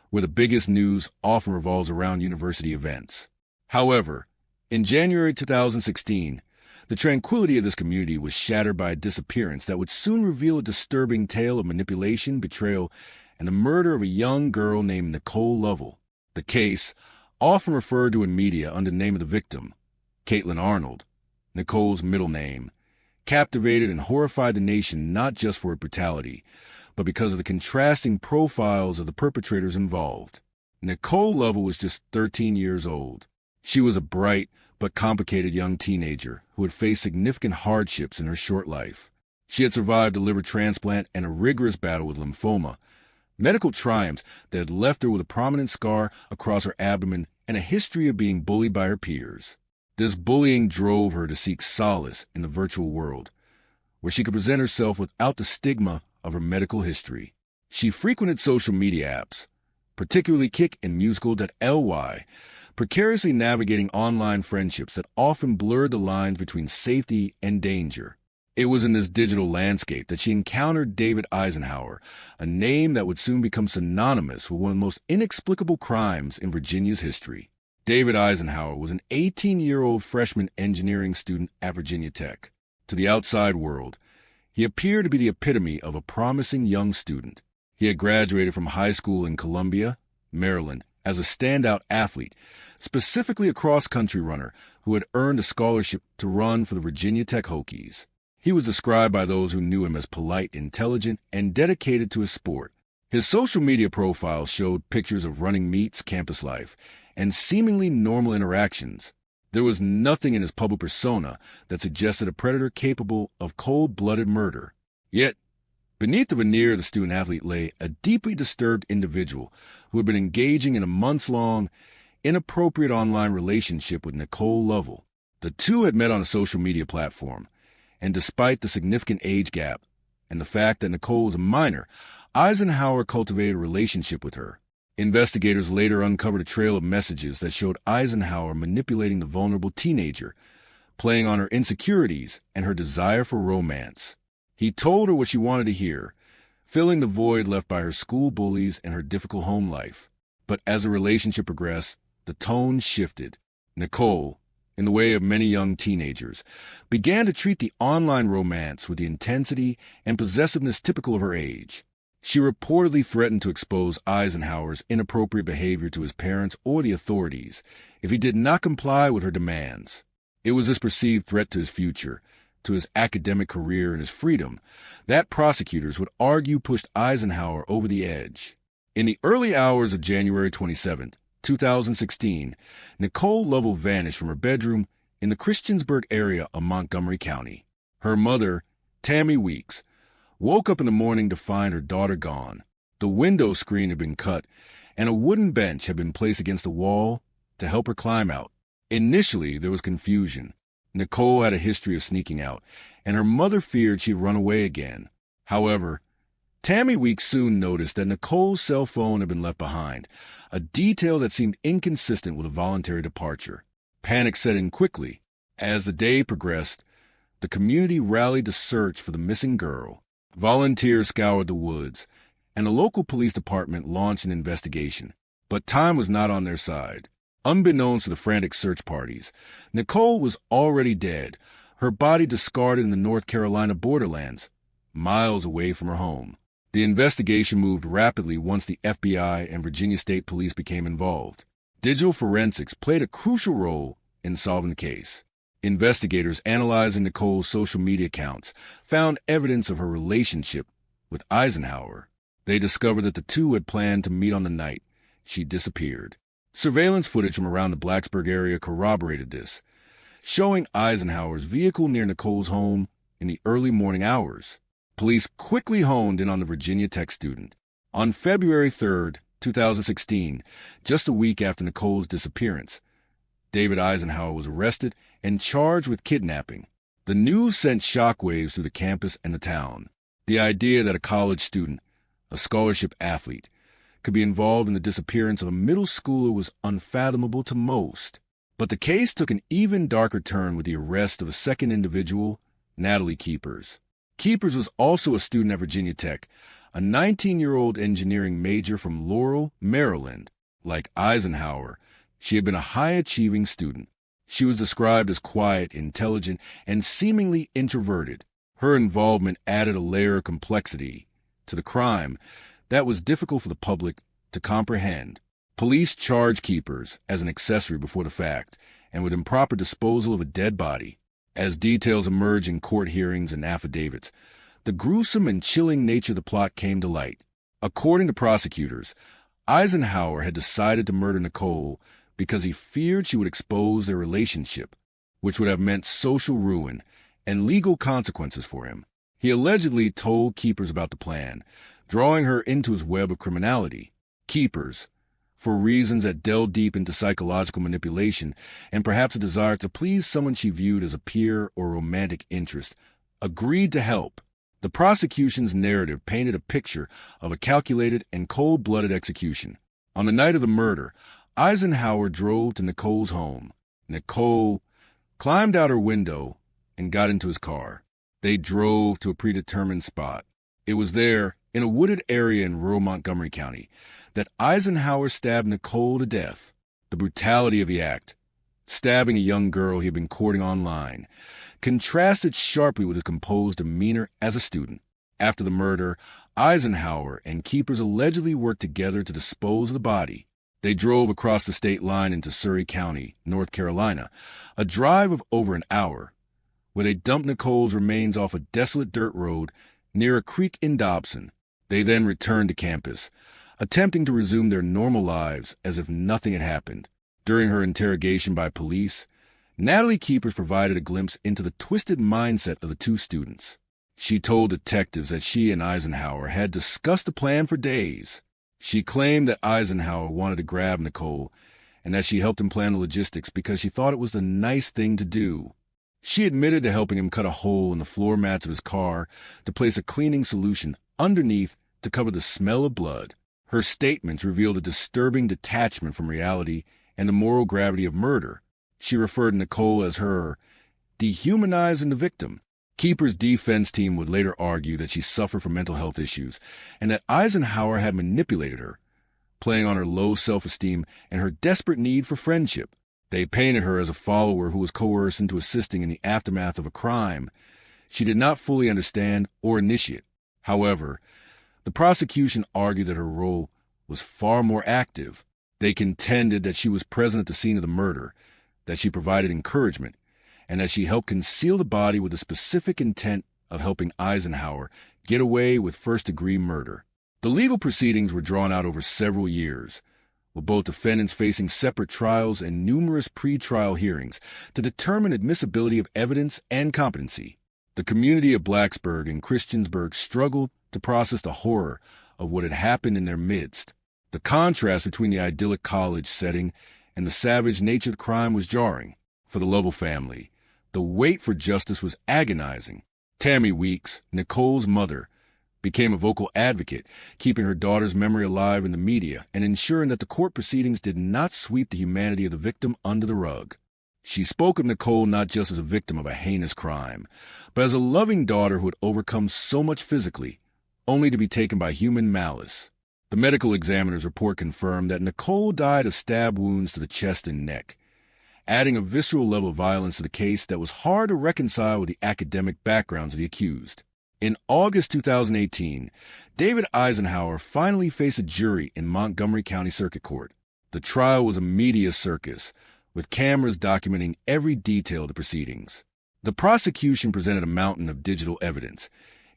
where the biggest news often revolves around university events. However, in January 2016, the tranquility of this community was shattered by a disappearance that would soon reveal a disturbing tale of manipulation, betrayal, and the murder of a young girl named Nicole Lovell. The case, often referred to in media under the name of the victim, Caitlin Arnold, Nicole's middle name, captivated and horrified the nation not just for its brutality, but because of the contrasting profiles of the perpetrators involved. Nicole Lovell was just 13 years old. She was a bright but complicated young teenager who had faced significant hardships in her short life. She had survived a liver transplant and a rigorous battle with lymphoma, medical triumphs that had left her with a prominent scar across her abdomen and a history of being bullied by her peers. This bullying drove her to seek solace in the virtual world, where she could present herself without the stigma of her medical history. She frequented social media apps, particularly Kick and Musical.ly, precariously navigating online friendships that often blurred the lines between safety and danger. It was in this digital landscape that she encountered David Eisenhauer, a name that would soon become synonymous with one of the most inexplicable crimes in Virginia's history. David Eisenhauer was an 18-year-old freshman engineering student at Virginia Tech. To the outside world, he appeared to be the epitome of a promising young student. He had graduated from high school in Columbia, Maryland, as a standout athlete, specifically a cross-country runner who had earned a scholarship to run for the Virginia Tech Hokies. He was described by those who knew him as polite, intelligent, and dedicated to his sport. His social media profile showed pictures of running meets, campus life, and seemingly normal interactions. There was nothing in his public persona that suggested a predator capable of cold-blooded murder. Yet, beneath the veneer of the student-athlete lay a deeply disturbed individual who had been engaging in a months-long, inappropriate online relationship with Nicole Lovell. The two had met on a social media platform, and despite the significant age gap and the fact that Nicole was a minor, Eisenhauer cultivated a relationship with her. Investigators later uncovered a trail of messages that showed Eisenhauer manipulating the vulnerable teenager, playing on her insecurities and her desire for romance. He told her what she wanted to hear, filling the void left by her school bullies and her difficult home life. But as the relationship progressed, the tone shifted. Nicole, in the way of many young teenagers, began to treat the online romance with the intensity and possessiveness typical of her age. She reportedly threatened to expose Eisenhower's inappropriate behavior to his parents or the authorities if he did not comply with her demands. It was this perceived threat to his future, to his academic career and his freedom, that prosecutors would argue pushed Eisenhauer over the edge. In the early hours of January 27, 2016, Nicole Lovell vanished from her bedroom in the Christiansburg area of Montgomery County. Her mother, Tammy Weeks, woke up in the morning to find her daughter gone. The window screen had been cut, and a wooden bench had been placed against the wall to help her climb out. Initially, there was confusion. Nicole had a history of sneaking out, and her mother feared she'd run away again. However, Tammy Weeks soon noticed that Nicole's cell phone had been left behind, a detail that seemed inconsistent with a voluntary departure. Panic set in quickly. As the day progressed, the community rallied to search for the missing girl. Volunteers scoured the woods, and the local police department launched an investigation. But time was not on their side. Unbeknownst to the frantic search parties, Nicole was already dead, her body discarded in the North Carolina borderlands, miles away from her home. The investigation moved rapidly once the FBI and Virginia State Police became involved. Digital forensics played a crucial role in solving the case. Investigators analyzing Nicole's social media accounts found evidence of her relationship with Eisenhauer. They discovered that the two had planned to meet on the night she disappeared. Surveillance footage from around the Blacksburg area corroborated this, showing Eisenhower's vehicle near Nicole's home in the early morning hours. Police quickly honed in on the Virginia Tech student. On February 3, 2016, just a week after Nicole's disappearance, David Eisenhauer was arrested and charged with kidnapping. The news sent shockwaves through the campus and the town. The idea that a college student, a scholarship athlete, could be involved in the disappearance of a middle schooler was unfathomable to most. But the case took an even darker turn with the arrest of a second individual, Natalie Keepers. Keepers was also a student at Virginia Tech, a 19-year-old engineering major from Laurel, Maryland. Like Eisenhauer, she had been a high-achieving student. She was described as quiet, intelligent, and seemingly introverted. Her involvement added a layer of complexity to the crime that was difficult for the public to comprehend. Police charged Keepers as an accessory before the fact and with improper disposal of a dead body. As details emerged in court hearings and affidavits, the gruesome and chilling nature of the plot came to light. According to prosecutors, Eisenhauer had decided to murder Nicole because he feared she would expose their relationship, which would have meant social ruin and legal consequences for him. He allegedly told Keepers about the plan, drawing her into his web of criminality. Keepers, for reasons that delved deep into psychological manipulation and perhaps a desire to please someone she viewed as a peer or romantic interest, agreed to help. The prosecution's narrative painted a picture of a calculated and cold-blooded execution. On the night of the murder, Eisenhauer drove to Nicole's home. Nicole climbed out her window and got into his car. They drove to a predetermined spot. It was there, in a wooded area in rural Montgomery County, that Eisenhauer stabbed Nicole to death. The brutality of the act, stabbing a young girl he had been courting online, contrasted sharply with his composed demeanor as a student. After the murder, Eisenhauer and Keepers allegedly worked together to dispose of the body. They drove across the state line into Surry County, North Carolina, a drive of over an hour, where they dumped Nicole's remains off a desolate dirt road near a creek in Dobson. They then returned to campus, attempting to resume their normal lives as if nothing had happened. During her interrogation by police, Natalie Keepers provided a glimpse into the twisted mindset of the two students. She told detectives that she and Eisenhauer had discussed the plan for days. She claimed that Eisenhauer wanted to grab Nicole and that she helped him plan the logistics because she thought it was the nice thing to do. She admitted to helping him cut a hole in the floor mats of his car to place a cleaning solution underneath to cover the smell of blood. Her statements revealed a disturbing detachment from reality and the moral gravity of murder. She referred to Nicole as her dehumanizing the victim. Keepers' defense team would later argue that she suffered from mental health issues and that Eisenhauer had manipulated her, playing on her low self-esteem and her desperate need for friendship. They painted her as a follower who was coerced into assisting in the aftermath of a crime she did not fully understand or initiate. However, the prosecution argued that her role was far more active. They contended that she was present at the scene of the murder, that she provided encouragement, and that she helped conceal the body with the specific intent of helping Eisenhauer get away with first-degree murder. The legal proceedings were drawn out over several years, with both defendants facing separate trials and numerous pre-trial hearings to determine admissibility of evidence and competency. The community of Blacksburg and Christiansburg struggled to process the horror of what had happened in their midst. The contrast between the idyllic college setting and the savage nature of the crime was jarring. For the Lovell family, the wait for justice was agonizing. Tammy Weeks, Nicole's mother, became a vocal advocate, keeping her daughter's memory alive in the media and ensuring that the court proceedings did not sweep the humanity of the victim under the rug. She spoke of Nicole not just as a victim of a heinous crime, but as a loving daughter who had overcome so much physically, only to be taken by human malice. The medical examiner's report confirmed that Nicole died of stab wounds to the chest and neck, adding a visceral level of violence to the case that was hard to reconcile with the academic backgrounds of the accused. In August 2018, David Eisenhauer finally faced a jury in Montgomery County Circuit Court. The trial was a media circus, with cameras documenting every detail of the proceedings. The prosecution presented a mountain of digital evidence,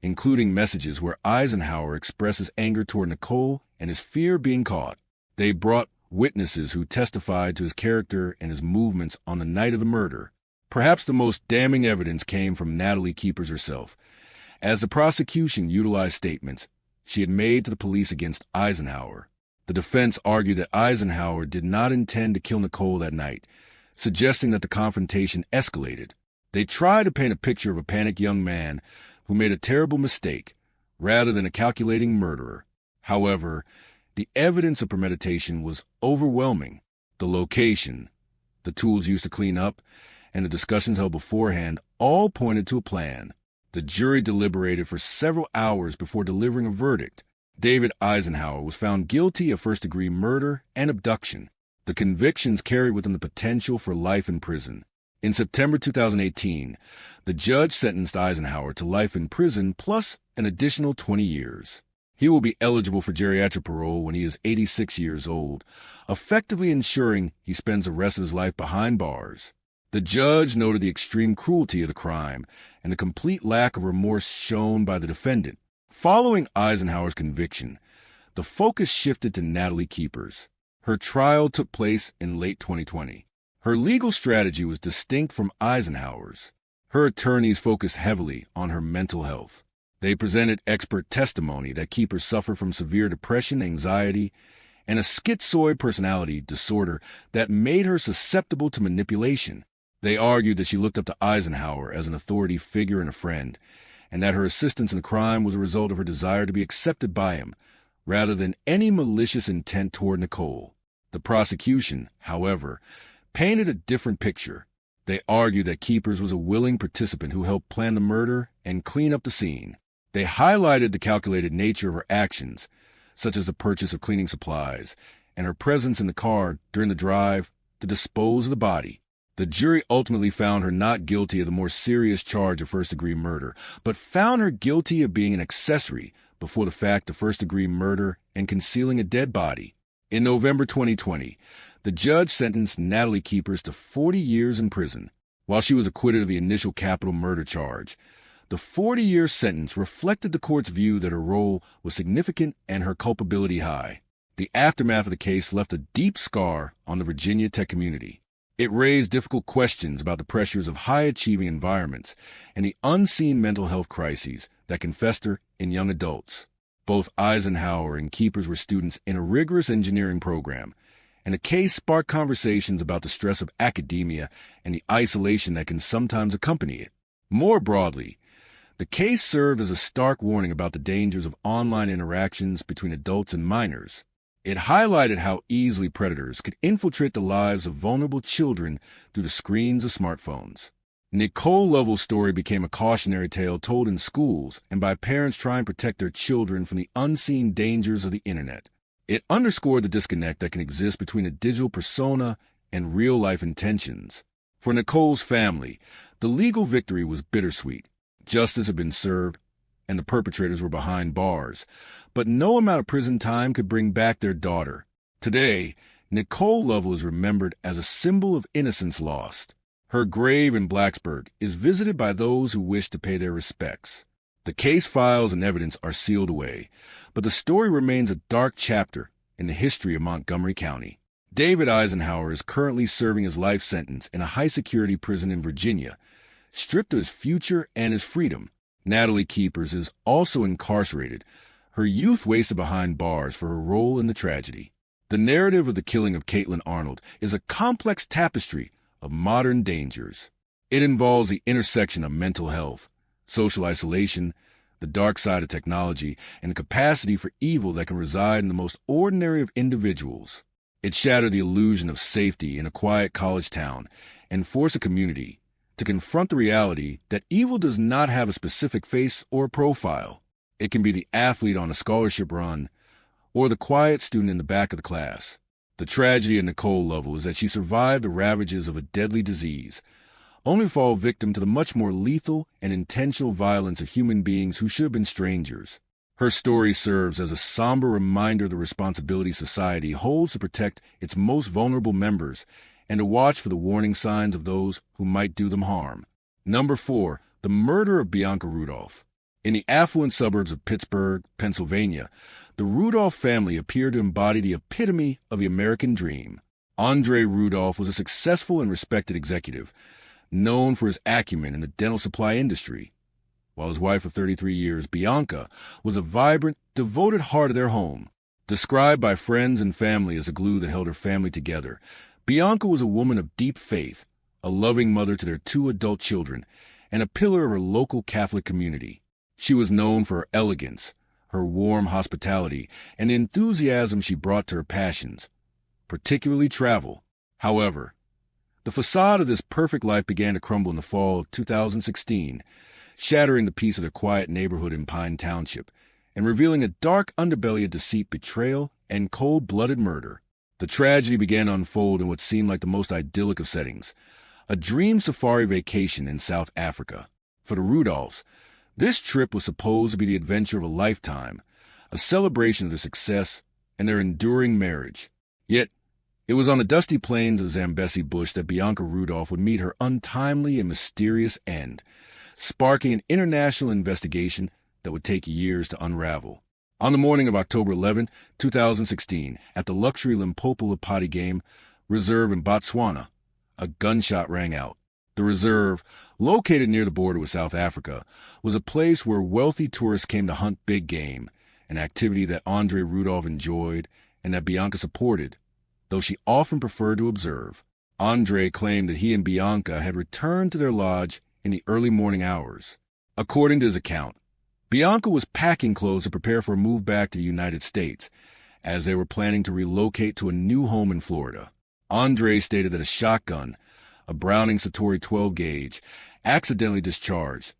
including messages where Eisenhauer expresses anger toward Nicole and his fear of being caught. They brought witnesses who testified to his character and his movements on the night of the murder. Perhaps the most damning evidence came from Natalie Keepers herself, as the prosecution utilized statements she had made to the police against Eisenhauer. The defense argued that Eisenhauer did not intend to kill Nicole that night, suggesting that the confrontation escalated. They try to paint a picture of a panicked young man who made a terrible mistake, rather than a calculating murderer. However, the evidence of premeditation was overwhelming. The location, the tools used to clean up, and the discussions held beforehand all pointed to a plan. The jury deliberated for several hours before delivering a verdict. David Eisenhauer was found guilty of first-degree murder and abduction. The convictions carried with them the potential for life in prison. In September 2018, the judge sentenced Eisenhauer to life in prison plus an additional 20 years. He will be eligible for geriatric parole when he is 86 years old, effectively ensuring he spends the rest of his life behind bars. The judge noted the extreme cruelty of the crime and the complete lack of remorse shown by the defendant. Following Eisenhauer's conviction, the focus shifted to Natalie Keepers. Her trial took place in late 2020. Her legal strategy was distinct from Eisenhauer's. Her attorneys focused heavily on her mental health. They presented expert testimony that Keepers suffered from severe depression, anxiety, and a schizoid personality disorder that made her susceptible to manipulation. They argued that she looked up to Eisenhauer as an authority figure and a friend, and that her assistance in the crime was a result of her desire to be accepted by him, rather than any malicious intent toward Nicole. The prosecution, however, painted a different picture. They argued that Keepers was a willing participant who helped plan the murder and clean up the scene. They highlighted the calculated nature of her actions, such as the purchase of cleaning supplies and her presence in the car during the drive to dispose of the body. The jury ultimately found her not guilty of the more serious charge of first-degree murder, but found her guilty of being an accessory before the fact of first-degree murder and concealing a dead body. In November 2020, the judge sentenced Natalie Keepers to 40 years in prison. While she was acquitted of the initial capital murder charge, the 40-year sentence reflected the court's view that her role was significant and her culpability high. The aftermath of the case left a deep scar on the Virginia tech community. It raised difficult questions about the pressures of high-achieving environments and the unseen mental health crises that can fester in young adults. Both Eisenhauer and Keepers were students in a rigorous engineering program, and the case sparked conversations about the stress of academia and the isolation that can sometimes accompany it. More broadly, the case served as a stark warning about the dangers of online interactions between adults and minors. It highlighted how easily predators could infiltrate the lives of vulnerable children through the screens of smartphones. Nicole Lovell's story became a cautionary tale told in schools and by parents trying to protect their children from the unseen dangers of the internet. It underscored the disconnect that can exist between a digital persona and real-life intentions. For Nicole's family, the legal victory was bittersweet. Justice had been served, and the perpetrators were behind bars, but no amount of prison time could bring back their daughter. Today, Nicole Lovell is remembered as a symbol of innocence lost. Her grave in Blacksburg is visited by those who wish to pay their respects. The case files and evidence are sealed away, but the story remains a dark chapter in the history of Montgomery County. David Eisenhauer is currently serving his life sentence in a high-security prison in Virginia, stripped of his future and his freedom. Natalie Keepers is also incarcerated, her youth wasted behind bars for her role in the tragedy. The narrative of the killing of Caitlin Arnold is a complex tapestry of modern dangers. It involves the intersection of mental health, social isolation, the dark side of technology, and the capacity for evil that can reside in the most ordinary of individuals. It shattered the illusion of safety in a quiet college town and forced a community to confront the reality that evil does not have a specific face or profile. It can be the athlete on a scholarship run or the quiet student in the back of the class. The tragedy of Nicole Lovell is that she survived the ravages of a deadly disease, only to fall victim to the much more lethal and intentional violence of human beings who should have been strangers. Her story serves as a somber reminder of the responsibility society holds to protect its most vulnerable members and to watch for the warning signs of those who might do them harm. Number 4. The murder of Bianca Rudolph. In the affluent suburbs of Pittsburgh, Pennsylvania, the Rudolph family appeared to embody the epitome of the American dream. Andre Rudolph was a successful and respected executive, known for his acumen in the dental supply industry, while his wife of 33 years, Bianca, was a vibrant, devoted heart of their home. Described by friends and family as the glue that held her family together, Bianca was a woman of deep faith, a loving mother to their 2 adult children, and a pillar of her local Catholic community. She was known for her elegance, her warm hospitality, and the enthusiasm she brought to her passions, particularly travel. However, the facade of this perfect life began to crumble in the fall of 2016, shattering the peace of their quiet neighborhood in Pine Township and revealing a dark underbelly of deceit, betrayal, and cold-blooded murder. The tragedy began to unfold in what seemed like the most idyllic of settings, a dream safari vacation in South Africa. For the Rudolphs, this trip was supposed to be the adventure of a lifetime, a celebration of their success and their enduring marriage. Yet, it was on the dusty plains of Zambesi Bush that Bianca Rudolph would meet her untimely and mysterious end, sparking an international investigation that would take years to unravel. On the morning of October 11, 2016, at the luxury Limpopo Potty Game Reserve in Botswana, a gunshot rang out. The reserve, located near the border with South Africa, was a place where wealthy tourists came to hunt big game, an activity that Andre Rudolph enjoyed and that Bianca supported, though she often preferred to observe. Andre claimed that he and Bianca had returned to their lodge in the early morning hours. According to his account, Bianca was packing clothes to prepare for a move back to the United States, as they were planning to relocate to a new home in Florida. Andre stated that a shotgun, a Browning Satori 12 gauge, accidentally discharged,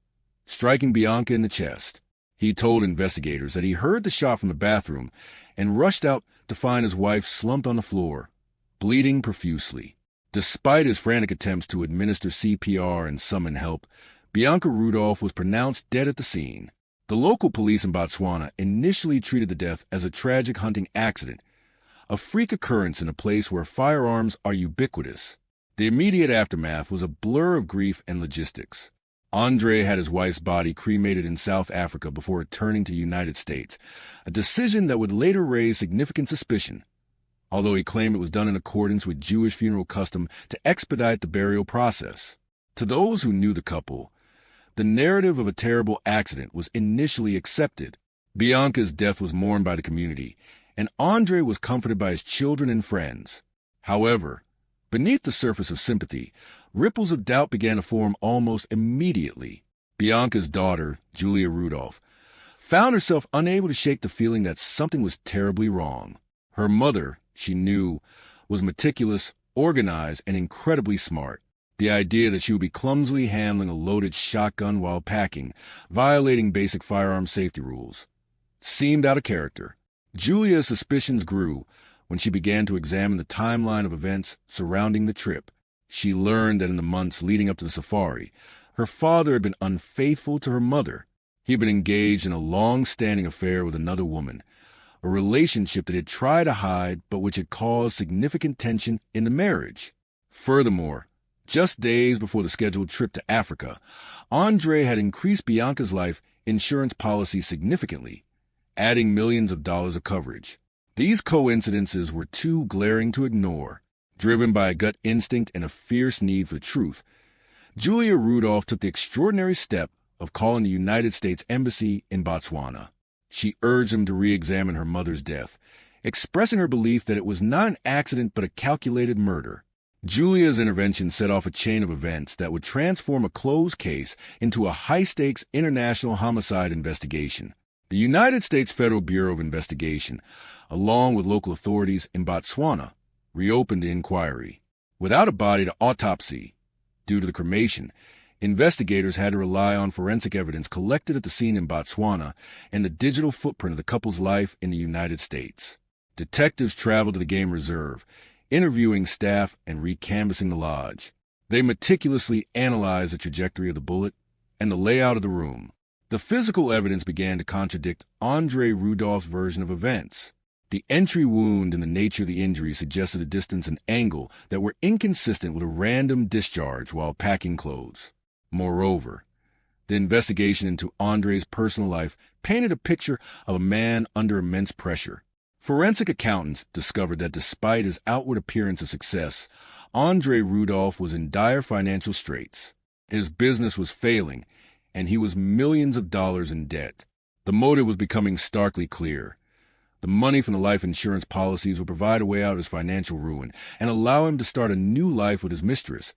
striking Bianca in the chest. He told investigators that he heard the shot from the bathroom and rushed out to find his wife slumped on the floor, bleeding profusely. Despite his frantic attempts to administer CPR and summon help, Bianca Rudolph was pronounced dead at the scene. The local police in Botswana initially treated the death as a tragic hunting accident, a freak occurrence in a place where firearms are ubiquitous. The immediate aftermath was a blur of grief and logistics. Andre had his wife's body cremated in South Africa before returning to the United States, a decision that would later raise significant suspicion, although he claimed it was done in accordance with Jewish funeral custom to expedite the burial process. To those who knew the couple, the narrative of a terrible accident was initially accepted. Bianca's death was mourned by the community, and Andre was comforted by his children and friends. However, beneath the surface of sympathy, ripples of doubt began to form almost immediately. Bianca's daughter, Julia Rudolph, found herself unable to shake the feeling that something was terribly wrong. Her mother, she knew, was meticulous, organized, and incredibly smart. The idea that she would be clumsily handling a loaded shotgun while packing, violating basic firearm safety rules, seemed out of character. Julia's suspicions grew when she began to examine the timeline of events surrounding the trip. She learned that in the months leading up to the safari, her father had been unfaithful to her mother. He had been engaged in a long-standing affair with another woman, a relationship that he had tried to hide but which had caused significant tension in the marriage. Furthermore, just days before the scheduled trip to Africa, Andre had increased Bianca's life insurance policy significantly, adding millions of dollars of coverage. These coincidences were too glaring to ignore. Driven by a gut instinct and a fierce need for truth, Julia Rudolph took the extraordinary step of calling the United States Embassy in Botswana. She urged them to re-examine her mother's death, expressing her belief that it was not an accident but a calculated murder. Julia's intervention set off a chain of events that would transform a closed case into a high-stakes international homicide investigation. The United States Federal Bureau of Investigation, along with local authorities in Botswana, reopened the inquiry. Without a body to autopsy, due to the cremation, investigators had to rely on forensic evidence collected at the scene in Botswana and the digital footprint of the couple's life in the United States. Detectives traveled to the game reserve, interviewing staff and recanvassing the lodge. They meticulously analyzed the trajectory of the bullet and the layout of the room. The physical evidence began to contradict Andre Rudolph's version of events. The entry wound and the nature of the injury suggested a distance and angle that were inconsistent with a random discharge while packing clothes. Moreover, the investigation into Andre's personal life painted a picture of a man under immense pressure. Forensic accountants discovered that despite his outward appearance of success, Andre Rudolph was in dire financial straits. His business was failing, and he was millions of dollars in debt. The motive was becoming starkly clear. The money from the life insurance policies would provide a way out of his financial ruin and allow him to start a new life with his mistress,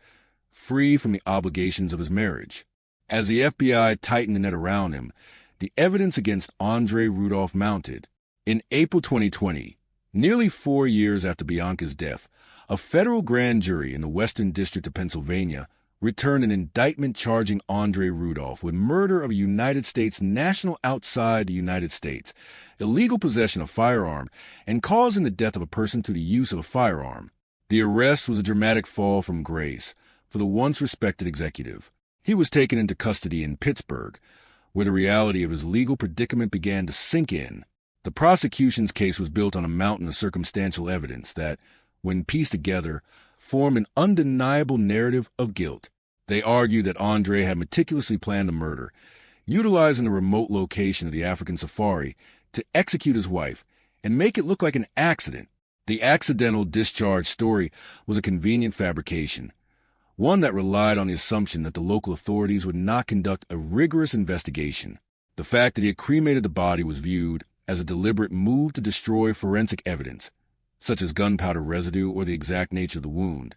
free from the obligations of his marriage. As the FBI tightened the net around him, the evidence against Andre Rudolph mounted. In April 2020, nearly 4 years after Bianca's death, a federal grand jury in the Western District of Pennsylvania returned an indictment charging Andre Rudolph with murder of a United States national outside the United States, illegal possession of a firearm, and causing the death of a person through the use of a firearm. The arrest was a dramatic fall from grace for the once respected executive. He was taken into custody in Pittsburgh, where the reality of his legal predicament began to sink in. The prosecution's case was built on a mountain of circumstantial evidence that, when pieced together, formed an undeniable narrative of guilt. They argued that Andre had meticulously planned the murder, utilizing the remote location of the African safari to execute his wife and make it look like an accident. The accidental discharge story was a convenient fabrication, one that relied on the assumption that the local authorities would not conduct a rigorous investigation. The fact that he had cremated the body was viewed as a deliberate move to destroy forensic evidence, such as gunpowder residue or the exact nature of the wound,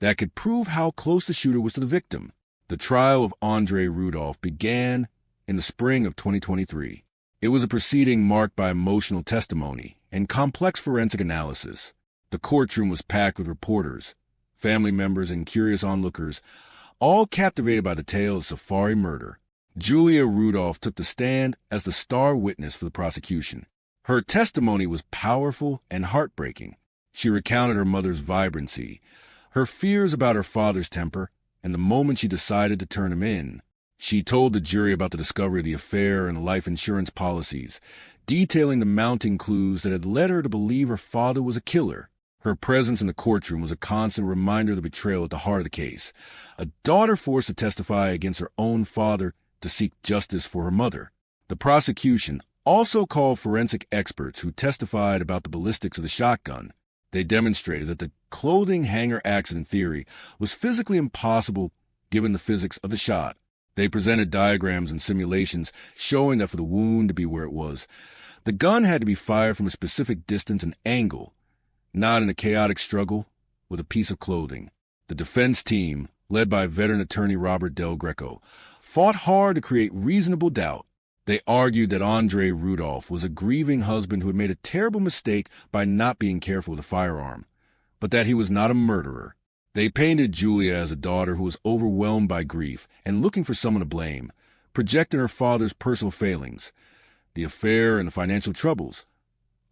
that could prove how close the shooter was to the victim. The trial of Andre Rudolph began in the spring of 2023. It was a proceeding marked by emotional testimony and complex forensic analysis. The courtroom was packed with reporters, family members, and curious onlookers, all captivated by the tale of safari murder. Julia Rudolph took the stand as the star witness for the prosecution. Her testimony was powerful and heartbreaking. She recounted her mother's vibrancy, her fears about her father's temper, and the moment she decided to turn him in. She told the jury about the discovery of the affair and the life insurance policies, detailing the mounting clues that had led her to believe her father was a killer. Her presence in the courtroom was a constant reminder of the betrayal at the heart of the case, a daughter forced to testify against her own father to seek justice for her mother. The prosecution also called forensic experts who testified about the ballistics of the shotgun. They demonstrated that the clothing hanger accident theory was physically impossible given the physics of the shot. They presented diagrams and simulations showing that for the wound to be where it was, the gun had to be fired from a specific distance and angle, not in a chaotic struggle with a piece of clothing. The defense team, led by veteran attorney Robert Del Greco, fought hard to create reasonable doubt. They argued that Andre Rudolph was a grieving husband who had made a terrible mistake by not being careful with a firearm, but that he was not a murderer. They painted Julia as a daughter who was overwhelmed by grief and looking for someone to blame, projecting her father's personal failings, the affair and the financial troubles,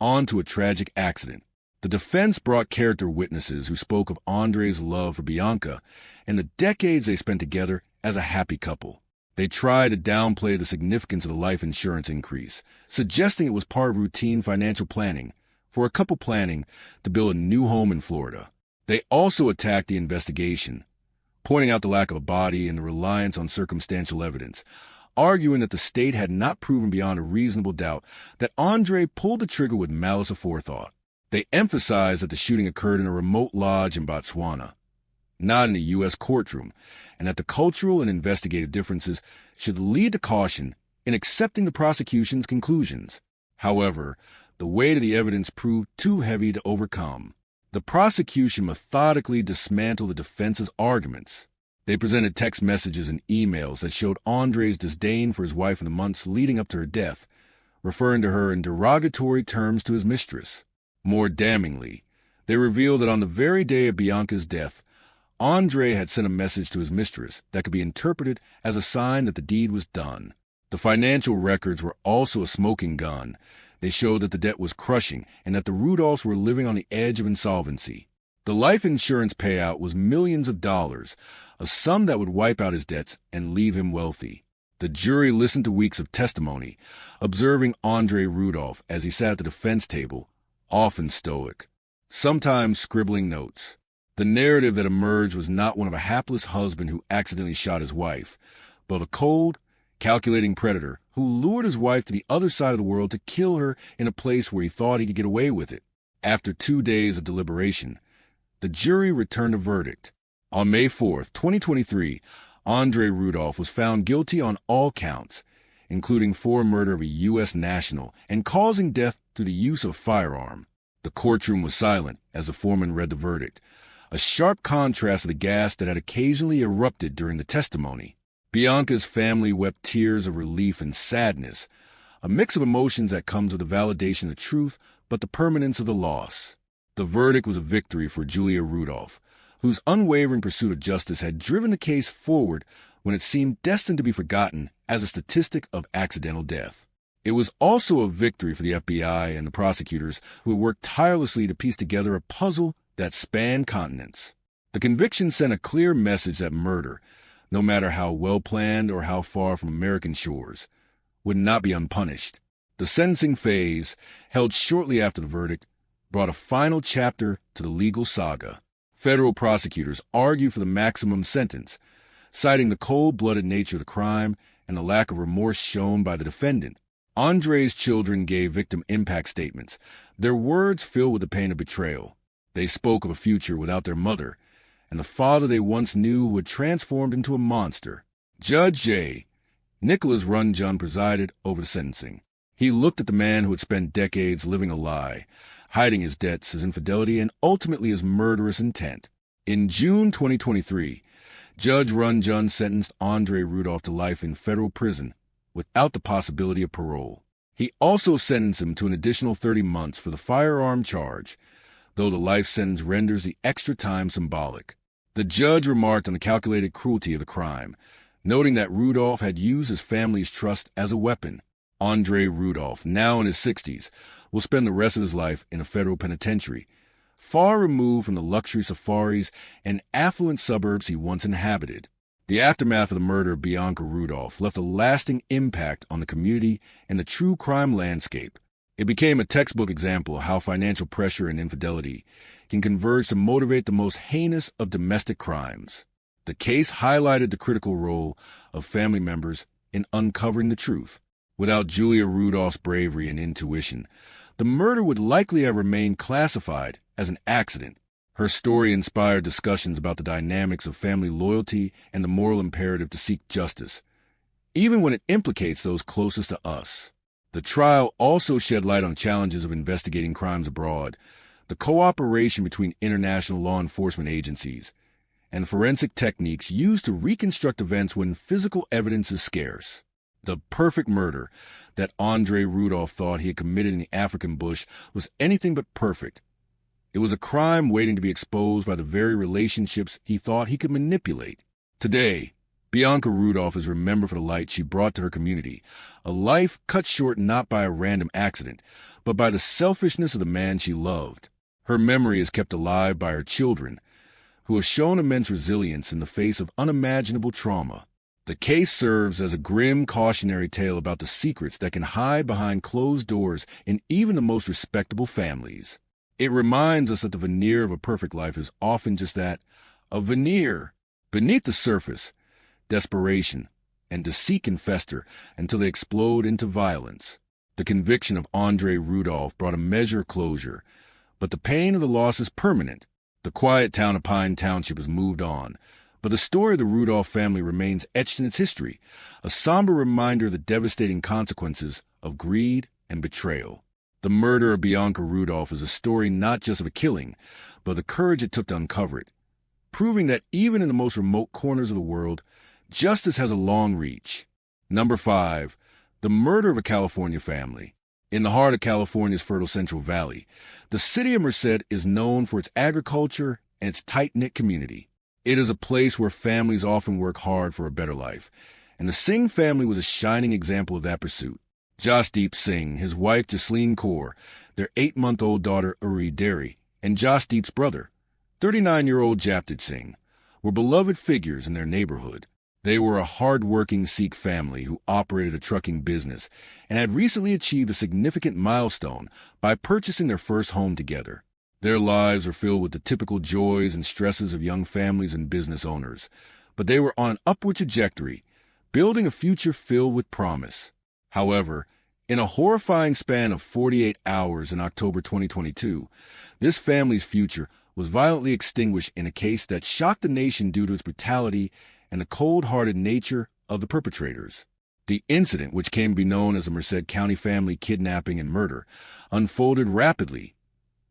onto a tragic accident. The defense brought character witnesses who spoke of Andre's love for Bianca and the decades they spent together as a happy couple. They tried to downplay the significance of the life insurance increase, suggesting it was part of routine financial planning for a couple planning to build a new home in Florida. They also attacked the investigation, pointing out the lack of a body and the reliance on circumstantial evidence, arguing that the state had not proven beyond a reasonable doubt that Andre pulled the trigger with malice aforethought. They emphasized that the shooting occurred in a remote lodge in Botswana, not in a U.S. courtroom, and that the cultural and investigative differences should lead to caution in accepting the prosecution's conclusions. However, the weight of the evidence proved too heavy to overcome. The prosecution methodically dismantled the defense's arguments. They presented text messages and emails that showed Andre's disdain for his wife in the months leading up to her death, referring to her in derogatory terms to his mistress. More damningly, they revealed that on the very day of Bianca's death, Andre had sent a message to his mistress that could be interpreted as a sign that the deed was done. The financial records were also a smoking gun. They showed that the debt was crushing and that the Rudolphs were living on the edge of insolvency. The life insurance payout was millions of dollars, a sum that would wipe out his debts and leave him wealthy. The jury listened to weeks of testimony, observing Andre Rudolph as he sat at the defense table, often stoic, sometimes scribbling notes. The narrative that emerged was not one of a hapless husband who accidentally shot his wife, but of a cold, calculating predator who lured his wife to the other side of the world to kill her in a place where he thought he could get away with it. After 2 days of deliberation, the jury returned a verdict. On May 4th, 2023, Andre Rudolph was found guilty on all counts, including for murder of a U.S. national and causing death through the use of a firearm. The courtroom was silent as the foreman read the verdict, a sharp contrast to the gas that had occasionally erupted during the testimony. Bianca's family wept tears of relief and sadness, a mix of emotions that comes with the validation of truth but the permanence of the loss. The verdict was a victory for Julia Rudolph, whose unwavering pursuit of justice had driven the case forward when it seemed destined to be forgotten as a statistic of accidental death. It was also a victory for the FBI and the prosecutors who had worked tirelessly to piece together a puzzle that spanned continents. The conviction sent a clear message that murder, no matter how well-planned or how far from American shores, would not be unpunished. The sentencing phase, held shortly after the verdict, brought a final chapter to the legal saga. Federal prosecutors argued for the maximum sentence, citing the cold-blooded nature of the crime and the lack of remorse shown by the defendant. Andre's children gave victim impact statements, their words filled with the pain of betrayal. They spoke of a future without their mother, and the father they once knew who had transformed into a monster. Judge J. Nicholas Runjun presided over the sentencing. He looked at the man who had spent decades living a lie, hiding his debts, his infidelity, and ultimately his murderous intent. In June 2023, Judge Runjun sentenced Andre Rudolph to life in federal prison without the possibility of parole. He also sentenced him to an additional 30 months for the firearm charge, though the life sentence renders the extra time symbolic. The judge remarked on the calculated cruelty of the crime, noting that Rudolph had used his family's trust as a weapon. Andre Rudolph, now in his 60s, will spend the rest of his life in a federal penitentiary, far removed from the luxury safaris and affluent suburbs he once inhabited. The aftermath of the murder of Bianca Rudolph left a lasting impact on the community and the true crime landscape. It became a textbook example of how financial pressure and infidelity can converge to motivate the most heinous of domestic crimes. The case highlighted the critical role of family members in uncovering the truth. Without Julia Rudolph's bravery and intuition, the murder would likely have remained classified as an accident. Her story inspired discussions about the dynamics of family loyalty and the moral imperative to seek justice, even when it implicates those closest to us. The trial also shed light on challenges of investigating crimes abroad, the cooperation between international law enforcement agencies, and forensic techniques used to reconstruct events when physical evidence is scarce. The perfect murder that Andre Rudolph thought he had committed in the African bush was anything but perfect. It was a crime waiting to be exposed by the very relationships he thought he could manipulate. Today, Bianca Rudolph is remembered for the light she brought to her community, a life cut short not by a random accident, but by the selfishness of the man she loved. Her memory is kept alive by her children, who have shown immense resilience in the face of unimaginable trauma. The case serves as a grim cautionary tale about the secrets that can hide behind closed doors in even the most respectable families. It reminds us that the veneer of a perfect life is often just that, a veneer. Beneath the surface, desperation and deceit can fester until they explode into violence. The conviction of Andre Rudolph brought a measure of closure, but the pain of the loss is permanent. The quiet town of Pine Township has moved on, but the story of the Rudolph family remains etched in its history, a somber reminder of the devastating consequences of greed and betrayal. The murder of Bianca Rudolph is a story not just of a killing, but the courage it took to uncover it, proving that even in the most remote corners of the world, justice has a long reach. Number 5. The murder of a California family. In the heart of California's fertile Central Valley, the city of Merced is known for its agriculture and its tight-knit community. It is a place where families often work hard for a better life, and the Singh family was a shining example of that pursuit. Jasdeep Singh, his wife Jasleen Kaur, their 8-month-old daughter Uri Derry, and Jasdeep's brother, 39-year-old Japjit Singh, were beloved figures in their neighborhood. They were a hard-working Sikh family who operated a trucking business and had recently achieved a significant milestone by purchasing their first home together. Their lives were filled with the typical joys and stresses of young families and business owners, but they were on an upward trajectory, building a future filled with promise. However, in a horrifying span of 48 hours in October 2022, this family's future was violently extinguished in a case that shocked the nation due to its brutality and the cold-hearted nature of the perpetrators. The incident, which came to be known as the Merced County family kidnapping and murder, unfolded rapidly,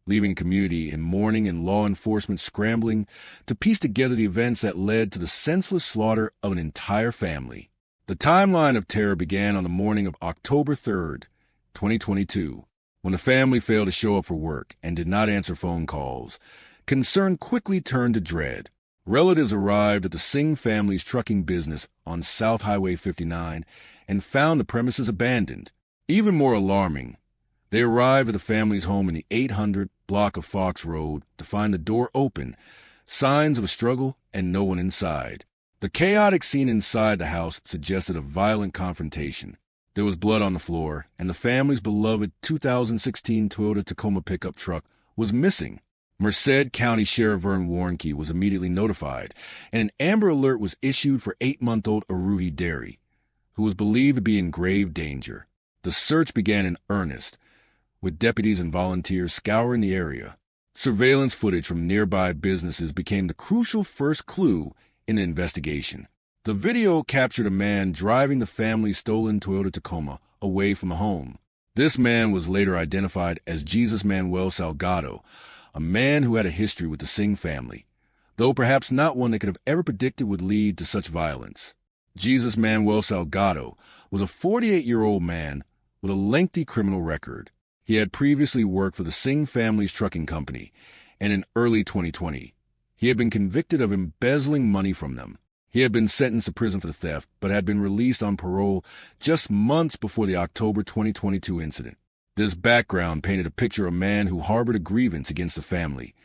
leaving community in mourning and law enforcement scrambling to piece together the events that led to the senseless slaughter of an entire family. The timeline of terror began on the morning of October 3rd, 2022, when the family failed to show up for work and did not answer phone calls. Concern quickly turned to dread. Relatives arrived at the Singh family's trucking business on South Highway 59 and found the premises abandoned. Even more alarming, they arrived at the family's home in the 800 block of Fox Road to find the door open, signs of a struggle, and no one inside. The chaotic scene inside the house suggested a violent confrontation. There was blood on the floor, and the family's beloved 2016 Toyota Tacoma pickup truck was missing. Merced County Sheriff Vern Warnke was immediately notified, and an Amber Alert was issued for 8-month-old Aruhi Derry, who was believed to be in grave danger. The search began in earnest, with deputies and volunteers scouring the area. Surveillance footage from nearby businesses became the crucial first clue in the investigation. The video captured a man driving the family's stolen Toyota Tacoma away from the home. This man was later identified as Jesus Manuel Salgado, a man who had a history with the Singh family, though perhaps not one they could have ever predicted would lead to such violence. Jesus Manuel Salgado was a 48-year-old man with a lengthy criminal record. He had previously worked for the Singh family's trucking company, and in early 2020, he had been convicted of embezzling money from them. He had been sentenced to prison for the theft, but had been released on parole just months before the October 2022 incident. This background painted a picture of a man who harbored a grievance against the family,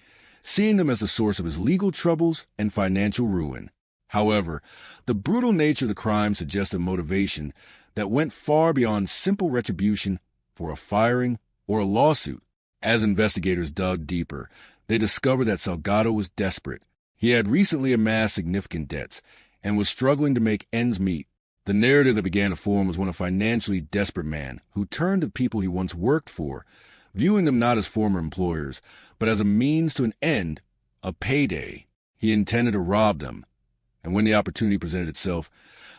seeing them as the source of his legal troubles and financial ruin. However, the brutal nature of the crime suggested motivation that went far beyond simple retribution for a firing or a lawsuit. As investigators dug deeper, they discovered that Salgado was desperate. He had recently amassed significant debts and was struggling to make ends meet. The narrative that began to form was one of a financially desperate man who turned to people he once worked for, viewing them not as former employers, but as a means to an end, a payday. He intended to rob them, and when the opportunity presented itself,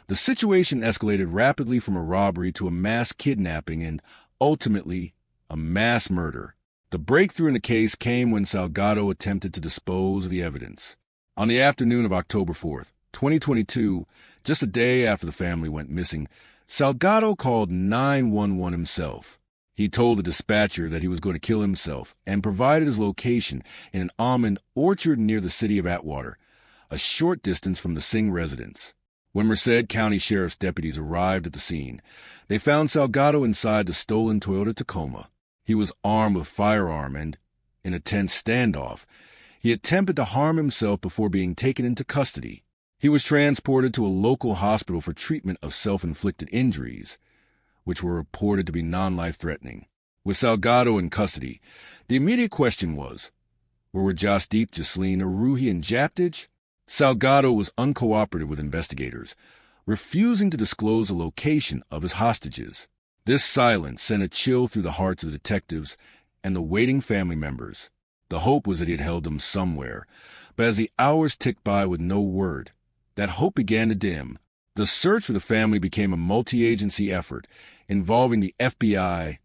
the situation escalated rapidly from a robbery to a mass kidnapping and, ultimately, a mass murder. The breakthrough in the case came when Salgado attempted to dispose of the evidence. On the afternoon of October 4th, 2022, just a day after the family went missing, Salgado called 911 himself. He told the dispatcher that he was going to kill himself and provided his location in an almond orchard near the city of Atwater, a short distance from the Singh residence. When Merced County Sheriff's deputies arrived at the scene, they found Salgado inside the stolen Toyota Tacoma. He was armed with a firearm and, in a tense standoff, he attempted to harm himself before being taken into custody. He was transported to a local hospital for treatment of self-inflicted injuries, which were reported to be non-life-threatening. With Salgado in custody, the immediate question was, were Jasdeep, Jasleen, Aruhi, and Japtij? Salgado was uncooperative with investigators, refusing to disclose the location of his hostages. This silence sent a chill through the hearts of the detectives and the waiting family members. The hope was that he had held them somewhere, but as the hours ticked by with no word, that hope began to dim. The search for the family became a multi-agency effort involving the FBI,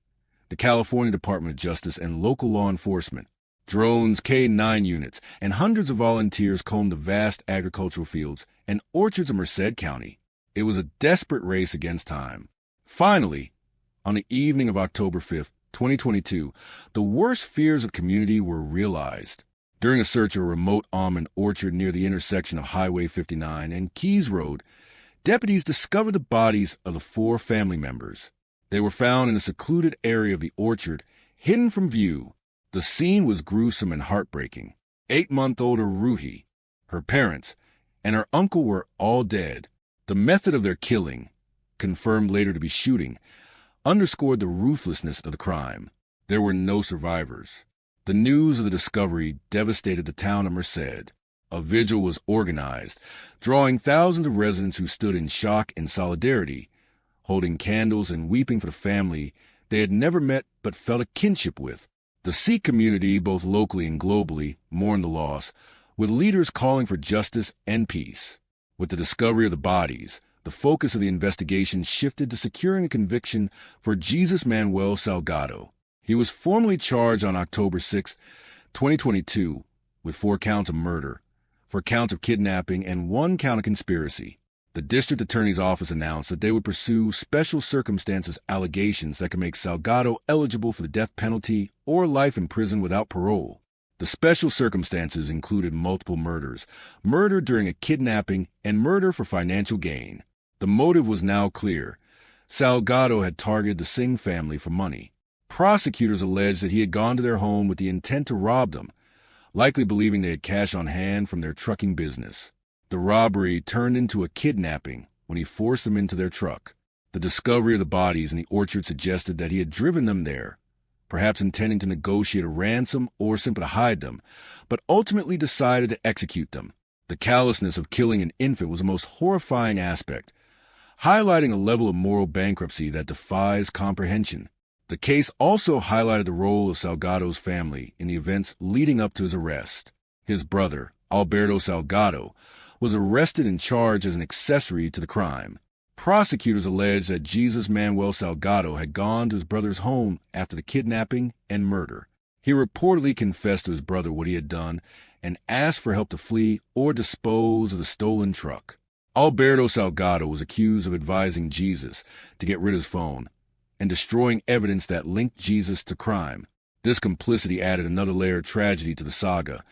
the California Department of Justice, and local law enforcement. Drones, K-9 units, and hundreds of volunteers combed the vast agricultural fields and orchards of Merced County. It was a desperate race against time. Finally, on the evening of October 5th, 2022, the worst fears of the community were realized. During a search of a remote almond orchard near the intersection of Highway 59 and Keys Road, deputies discovered the bodies of the 4 family members. They were found in a secluded area of the orchard, hidden from view. The scene was gruesome and heartbreaking. 8-month-old Aruhi, her parents, and her uncle were all dead. The method of their killing, confirmed later to be shooting, underscored the ruthlessness of the crime. There were no survivors. The news of the discovery devastated the town of Merced. A vigil was organized, drawing thousands of residents who stood in shock and solidarity, holding candles and weeping for the family they had never met but felt a kinship with. The Sikh community, both locally and globally, mourned the loss, with leaders calling for justice and peace. With the discovery of the bodies, the focus of the investigation shifted to securing a conviction for Jesus Manuel Salgado. He was formally charged on October 6, 2022, with 4 counts of murder, 4 counts of kidnapping, and 1 count of conspiracy. The district attorney's office announced that they would pursue special circumstances allegations that could make Salgado eligible for the death penalty or life in prison without parole. The special circumstances included multiple murders, murder during a kidnapping, and murder for financial gain. The motive was now clear. Salgado had targeted the Singh family for money. Prosecutors alleged that he had gone to their home with the intent to rob them, likely believing they had cash on hand from their trucking business. The robbery turned into a kidnapping when he forced them into their truck. The discovery of the bodies in the orchard suggested that he had driven them there, perhaps intending to negotiate a ransom or simply to hide them, but ultimately decided to execute them. The callousness of killing an infant was the most horrifying aspect, highlighting a level of moral bankruptcy that defies comprehension. The case also highlighted the role of Salgado's family in the events leading up to his arrest. His brother, Alberto Salgado, was arrested and charged as an accessory to the crime. Prosecutors alleged that Jesus Manuel Salgado had gone to his brother's home after the kidnapping and murder. He reportedly confessed to his brother what he had done and asked for help to flee or dispose of the stolen truck. Alberto Salgado was accused of advising Jesus to get rid of his phone and destroying evidence that linked Jesus to crime. This complicity added another layer of tragedy to the saga,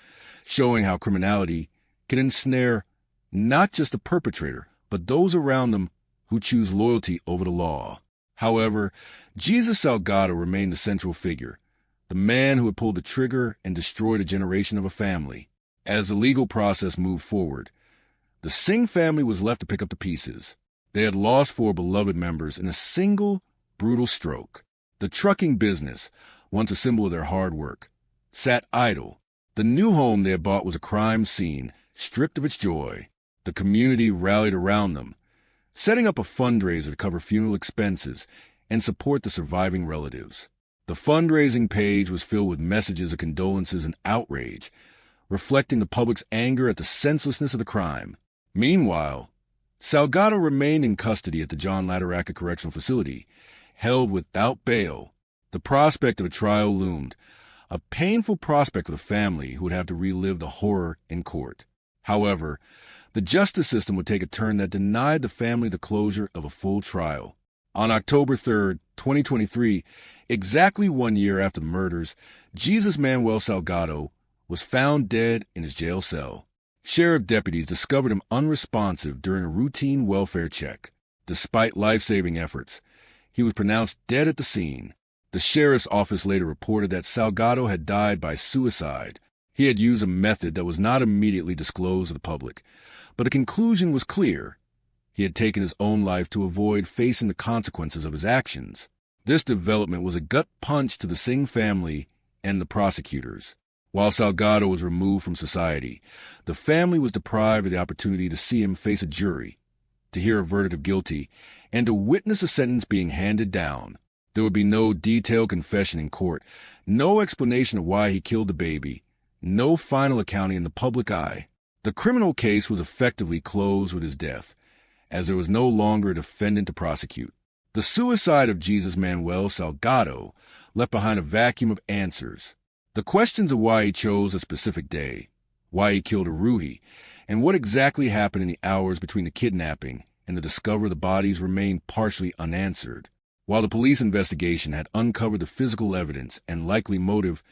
showing how criminality can ensnare not just the perpetrator, but those around them who choose loyalty over the law. However, Jesus Salgado remained the central figure, the man who had pulled the trigger and destroyed a generation of a family. As the legal process moved forward, the Singh family was left to pick up the pieces. They had lost 4 beloved members in a single, brutal stroke. The trucking business, once a symbol of their hard work, sat idle. The new home they had bought was a crime scene, stripped of its joy. The community rallied around them, setting up a fundraiser to cover funeral expenses and support the surviving relatives. The fundraising page was filled with messages of condolences and outrage, reflecting the public's anger at the senselessness of the crime. Meanwhile, Salgado remained in custody at the John Lataraka Correctional Facility, held without bail. The prospect of a trial loomed, a painful prospect for the family who would have to relive the horror in court. However, the justice system would take a turn that denied the family the closure of a full trial. On October 3, 2023, exactly 1 year after the murders, Jesus Manuel Salgado was found dead in his jail cell. Sheriff deputies discovered him unresponsive during a routine welfare check. Despite life-saving efforts, he was pronounced dead at the scene. The sheriff's office later reported that Salgado had died by suicide. He had used a method that was not immediately disclosed to the public, but the conclusion was clear. He had taken his own life to avoid facing the consequences of his actions. This development was a gut punch to the Singh family and the prosecutors. While Salgado was removed from society, the family was deprived of the opportunity to see him face a jury, to hear a verdict of guilty, and to witness a sentence being handed down. There would be no detailed confession in court, no explanation of why he killed the baby, no final accounting in the public eye. The criminal case was effectively closed with his death, as there was no longer a defendant to prosecute. The suicide of Jesus Manuel Salgado left behind a vacuum of answers. The questions of why he chose a specific day, why he killed a Ruhi, and what exactly happened in the hours between the kidnapping and the discovery of the bodies remained partially unanswered. While the police investigation had uncovered the physical evidence and likely motive,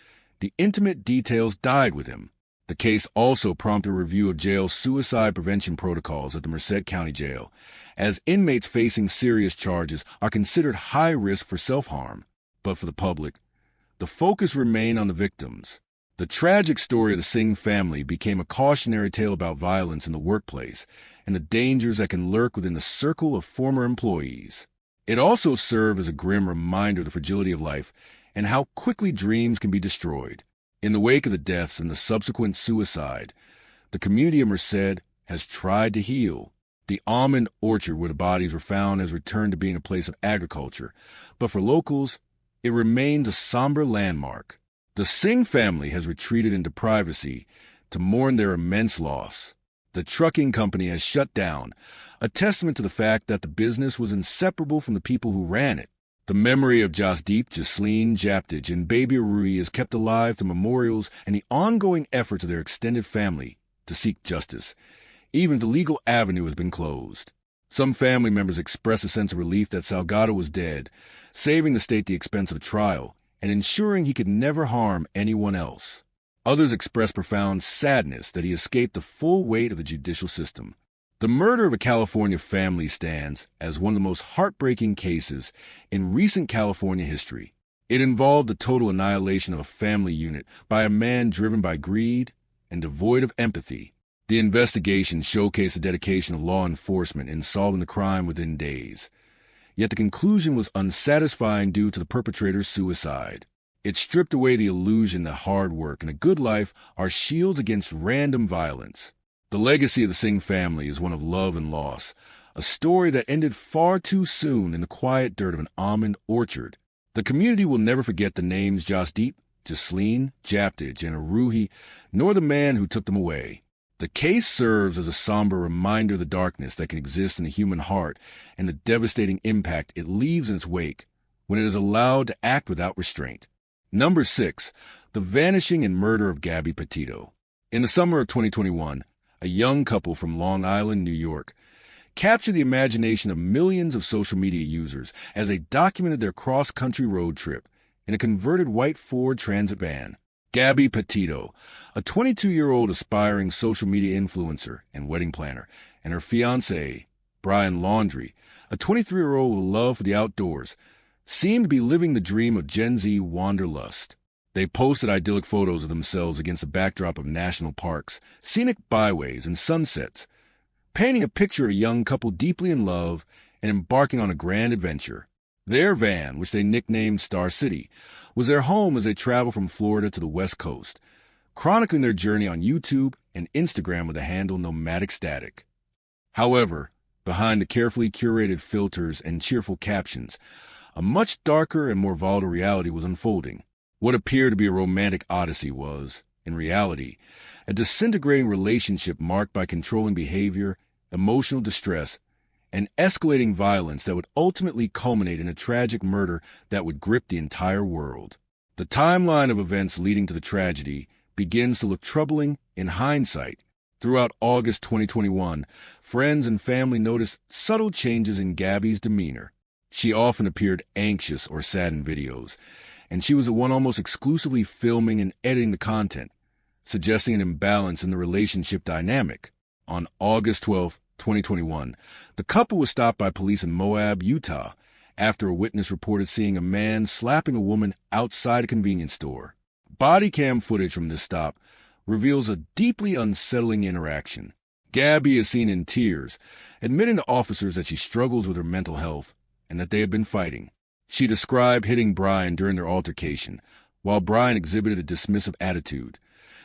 the intimate details died with him. The case also prompted a review of jail suicide prevention protocols at the Merced County Jail, as inmates facing serious charges are considered high risk for self-harm. But for the public, the focus remained on the victims. The tragic story of the Singh family became a cautionary tale about violence in the workplace and the dangers that can lurk within the circle of former employees. It also served as a grim reminder of the fragility of life and how quickly dreams can be destroyed. In the wake of the deaths and the subsequent suicide, the community of Merced has tried to heal. The almond orchard where the bodies were found has returned to being a place of agriculture, but for locals, it remains a somber landmark. The Singh family has retreated into privacy to mourn their immense loss. The trucking company has shut down, a testament to the fact that the business was inseparable from the people who ran it. The memory of Jasdeep, Jasleen, Japtij, and baby Rui is kept alive through memorials and the ongoing efforts of their extended family to seek justice, even if the legal avenue has been closed. Some family members express a sense of relief that Salgado was dead, saving the state the expense of a trial and ensuring he could never harm anyone else. Others express profound sadness that he escaped the full weight of the judicial system. The murder of a California family stands as one of the most heartbreaking cases in recent California history. It involved the total annihilation of a family unit by a man driven by greed and devoid of empathy. The investigation showcased the dedication of law enforcement in solving the crime within days. Yet the conclusion was unsatisfying due to the perpetrator's suicide. It stripped away the illusion that hard work and a good life are shields against random violence. The legacy of the Singh family is one of love and loss, a story that ended far too soon in the quiet dirt of an almond orchard. The community will never forget the names Jasdeep, Jasleen, Japtij, and Aruhi, nor the man who took them away. The case serves as a somber reminder of the darkness that can exist in the human heart and the devastating impact it leaves in its wake when it is allowed to act without restraint. Number 6. The vanishing and murder of Gabby Petito. In the summer of 2021, a young couple from Long Island, New York, captured the imagination of millions of social media users as they documented their cross-country road trip in a converted white Ford Transit van. Gabby Petito, a 22-year-old aspiring social media influencer and wedding planner, and her fiancé, Brian Laundrie, a 23-year-old with a love for the outdoors, seemed to be living the dream of Gen Z wanderlust. They posted idyllic photos of themselves against a backdrop of national parks, scenic byways, and sunsets, painting a picture of a young couple deeply in love and embarking on a grand adventure. Their van, which they nicknamed Star City, was their home as they traveled from Florida to the West Coast, chronicling their journey on YouTube and Instagram with the handle Nomadic Static. However, behind the carefully curated filters and cheerful captions, a much darker and more volatile reality was unfolding. What appeared to be a romantic odyssey was, in reality, a disintegrating relationship marked by controlling behavior, emotional distress, and escalating violence that would ultimately culminate in a tragic murder that would grip the entire world. The timeline of events leading to the tragedy begins to look troubling in hindsight. Throughout August 2021, friends and family noticed subtle changes in Gabby's demeanor. She often appeared anxious or sad in videos, and she was the one almost exclusively filming and editing the content, suggesting an imbalance in the relationship dynamic. On August 12, 2021, the couple was stopped by police in Moab, Utah, after a witness reported seeing a man slapping a woman outside a convenience store. Body cam footage from this stop reveals a deeply unsettling interaction. Gabby is seen in tears, admitting to officers that she struggles with her mental health and that they have been fighting. She described hitting Brian during their altercation, while Brian exhibited a dismissive attitude,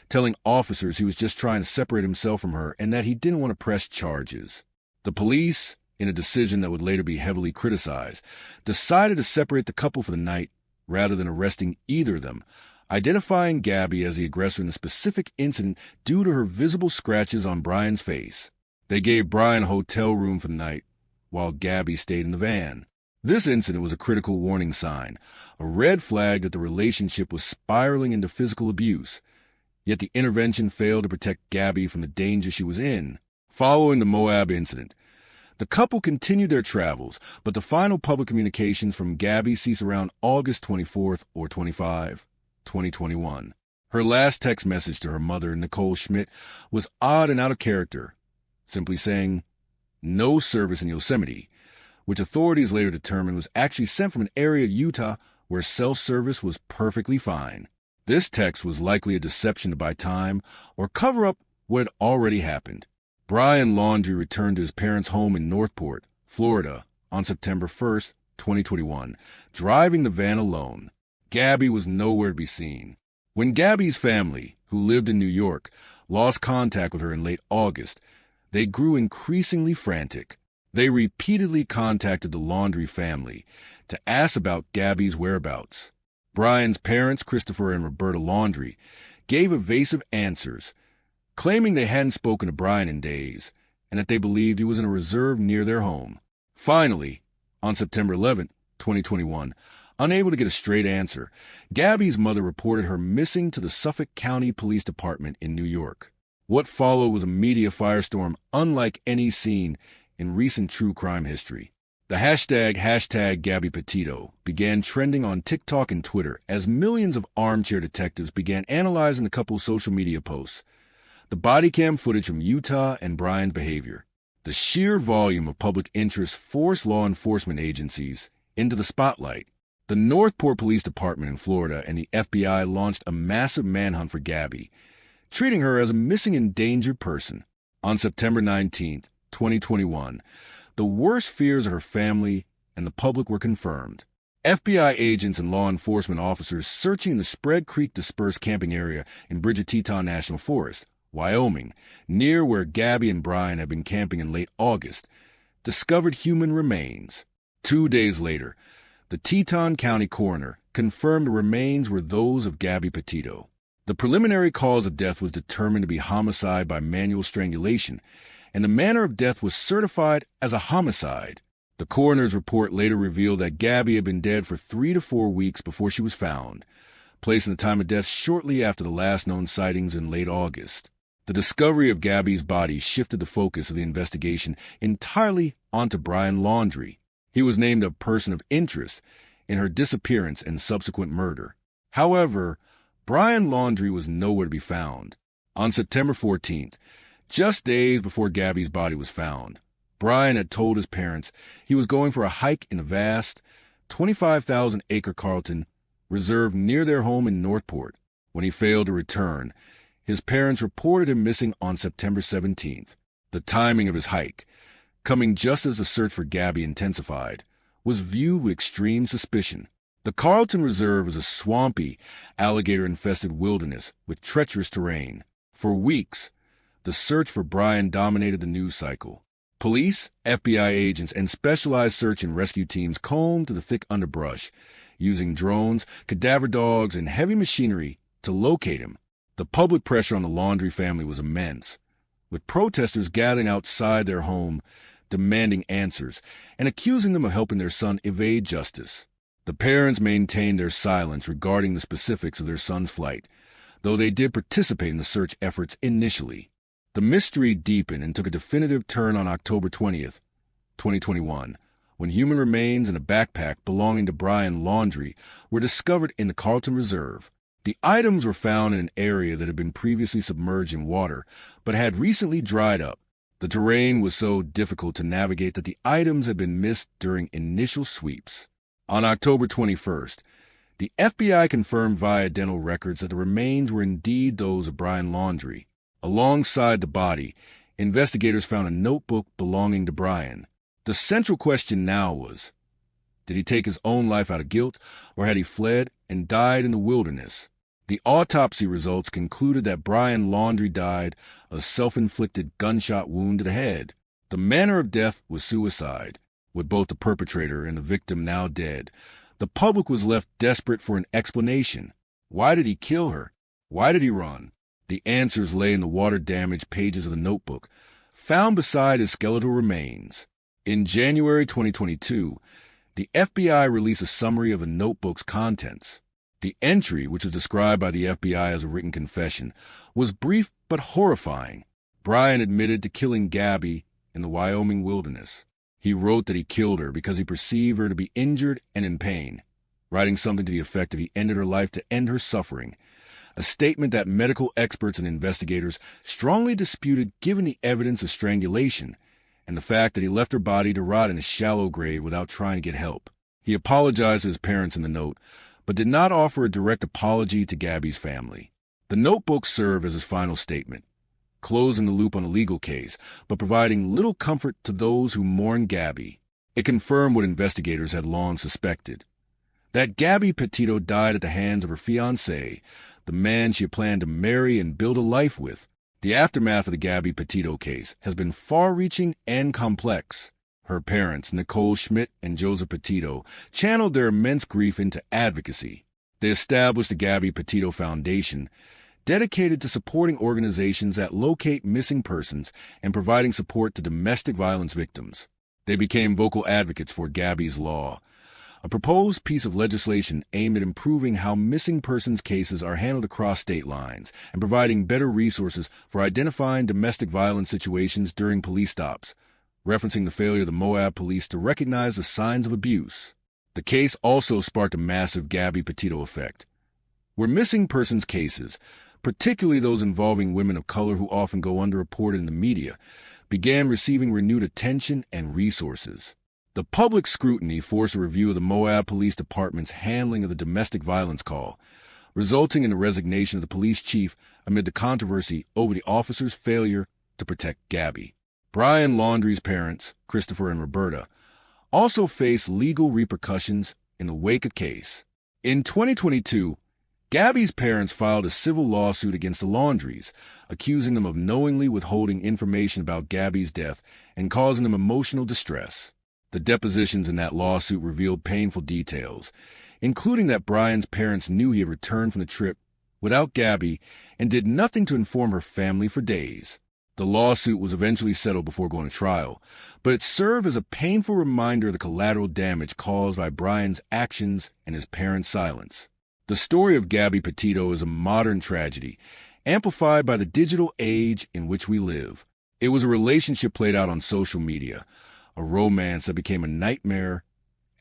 telling officers he was just trying to separate himself from her and that he didn't want to press charges. The police, in a decision that would later be heavily criticized, decided to separate the couple for the night rather than arresting either of them, identifying Gabby as the aggressor in the specific incident due to her visible scratches on Brian's face. They gave Brian a hotel room for the night, while Gabby stayed in the van. This incident was a critical warning sign, a red flag that the relationship was spiraling into physical abuse. Yet the intervention failed to protect Gabby from the danger she was in. Following the Moab incident, the couple continued their travels, but the final public communications from Gabby ceased around August 24th or 25, 2021. Her last text message to her mother, Nicole Schmidt, was odd and out of character, simply saying, "No service in Yosemite," which authorities later determined was actually sent from an area of Utah where self-service was perfectly fine. This text was likely a deception to buy time or cover up what had already happened. Brian Laundrie returned to his parents' home in Northport, Florida, on September 1st, 2021, driving the van alone. Gabby was nowhere to be seen. When Gabby's family, who lived in New York, lost contact with her in late August, they grew increasingly frantic. They repeatedly contacted the Laundrie family to ask about Gabby's whereabouts. Brian's parents, Christopher and Roberta Laundrie, gave evasive answers, claiming they hadn't spoken to Brian in days and that they believed he was in a reserve near their home. Finally, on September 11, 2021, unable to get a straight answer, Gabby's mother reported her missing to the Suffolk County Police Department in New York. What followed was a media firestorm unlike any seen in recent true crime history. The hashtag Gabby Petito began trending on TikTok and Twitter as millions of armchair detectives began analyzing the couple's social media posts, the body cam footage from Utah, and Brian's behavior. The sheer volume of public interest forced law enforcement agencies into the spotlight. The Northport Police Department in Florida and the FBI launched a massive manhunt for Gabby, treating her as a missing endangered person. On September 19, 2021, the worst fears of her family and the public were confirmed. FBI agents and law enforcement officers searching the Spread Creek dispersed camping area in Bridget Teton National Forest, Wyoming, near where Gabby and Brian had been camping in late August, discovered human remains. 2 days later, the Teton County coroner confirmed the remains were those of Gabby Petito. The preliminary cause of death was determined to be homicide by manual strangulation, and the manner of death was certified as a homicide. The coroner's report later revealed that Gabby had been dead for 3 to 4 weeks before she was found, placing the time of death shortly after the last known sightings in late August. The discovery of Gabby's body shifted the focus of the investigation entirely onto Brian Laundrie. He was named a person of interest in her disappearance and subsequent murder. However, Brian Laundrie was nowhere to be found. On September 14th, just days before Gabby's body was found, Brian had told his parents he was going for a hike in a vast 25,000-acre Carlton reserve near their home in Northport. When he failed to return, his parents reported him missing on September 17th. The timing of his hike, coming just as the search for Gabby intensified, was viewed with extreme suspicion. The Carlton Reserve is a swampy, alligator-infested wilderness with treacherous terrain. For weeks, the search for Brian dominated the news cycle. Police, FBI agents, and specialized search and rescue teams combed through the thick underbrush, using drones, cadaver dogs, and heavy machinery to locate him. The public pressure on the Laundrie family was immense, with protesters gathering outside their home, demanding answers, and accusing them of helping their son evade justice. The parents maintained their silence regarding the specifics of their son's flight, though they did participate in the search efforts initially. The mystery deepened and took a definitive turn on October 20th, 2021, when human remains in a backpack belonging to Brian Laundrie were discovered in the Carlton Reserve. The items were found in an area that had been previously submerged in water, but had recently dried up. The terrain was so difficult to navigate that the items had been missed during initial sweeps. On October 21st, the FBI confirmed via dental records that the remains were indeed those of Brian Laundrie. Alongside the body, investigators found a notebook belonging to Brian. The central question now was, did he take his own life out of guilt, or had he fled and died in the wilderness? The autopsy results concluded that Brian Laundrie died of a self-inflicted gunshot wound to the head. The manner of death was suicide. With both the perpetrator and the victim now dead, the public was left desperate for an explanation. Why did he kill her? Why did he run? The answers lay in the water-damaged pages of the notebook, found beside his skeletal remains. In January 2022, the FBI released a summary of the notebook's contents. The entry, which was described by the FBI as a written confession, was brief but horrifying. Brian admitted to killing Gabby in the Wyoming wilderness. He wrote that he killed her because he perceived her to be injured and in pain, writing something to the effect that he ended her life to end her suffering, a statement that medical experts and investigators strongly disputed given the evidence of strangulation and the fact that he left her body to rot in a shallow grave without trying to get help. He apologized to his parents in the note, but did not offer a direct apology to Gabby's family. The notebook served as his final statement, closing the loop on the legal case, but providing little comfort to those who mourned Gabby. It confirmed what investigators had long suspected, that Gabby Petito died at the hands of her fiancé, the man she had planned to marry and build a life with. The aftermath of the Gabby Petito case has been far-reaching and complex. Her parents, Nicole Schmidt and Joseph Petito, channeled their immense grief into advocacy. They established the Gabby Petito Foundation, dedicated to supporting organizations that locate missing persons and providing support to domestic violence victims. They became vocal advocates for Gabby's Law, a proposed piece of legislation aimed at improving how missing persons cases are handled across state lines and providing better resources for identifying domestic violence situations during police stops, referencing the failure of the Moab police to recognize the signs of abuse. The case also sparked a massive Gabby Petito effect, where missing persons cases, particularly those involving women of color who often go underreported in the media, began receiving renewed attention and resources. The public scrutiny forced a review of the Moab Police Department's handling of the domestic violence call, resulting in the resignation of the police chief amid the controversy over the officer's failure to protect Gabby. Brian Laundrie's parents, Christopher and Roberta, also faced legal repercussions in the wake of the case. In 2022, Gabby's parents filed a civil lawsuit against the Laundries, accusing them of knowingly withholding information about Gabby's death and causing them emotional distress. The depositions in that lawsuit revealed painful details, including that Brian's parents knew he had returned from the trip without Gabby and did nothing to inform her family for days. The lawsuit was eventually settled before going to trial, but it served as a painful reminder of the collateral damage caused by Brian's actions and his parents' silence. The story of Gabby Petito is a modern tragedy, amplified by the digital age in which we live. It was a relationship played out on social media, a romance that became a nightmare,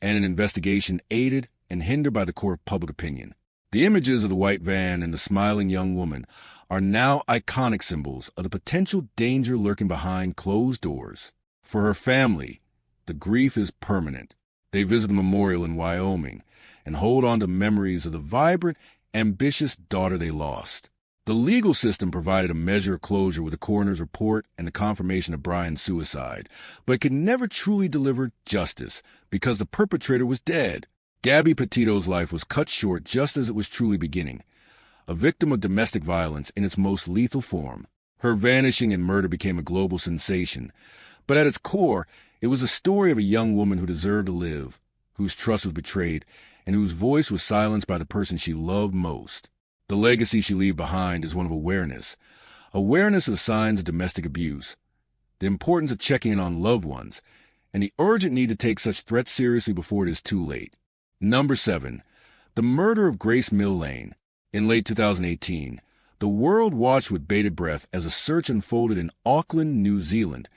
and an investigation aided and hindered by the court of public opinion. The images of the white van and the smiling young woman are now iconic symbols of the potential danger lurking behind closed doors. For her family, the grief is permanent. They visit the memorial in Wyoming and hold on to memories of the vibrant, ambitious daughter they lost. The legal system provided a measure of closure with the coroner's report and the confirmation of Brian's suicide, but it could never truly deliver justice because the perpetrator was dead. Gabby Petito's life was cut short just as it was truly beginning, a victim of domestic violence in its most lethal form. Her vanishing and murder became a global sensation, but at its core, it was a story of a young woman who deserved to live, whose trust was betrayed, and whose voice was silenced by the person she loved most. The legacy she leaves behind is one of awareness of the signs of domestic abuse, the importance of checking in on loved ones, and the urgent need to take such threats seriously before it is too late. Number 7. The murder of Grace Millane. In late 2018, the world watched with bated breath as a search unfolded in Auckland, New Zealand,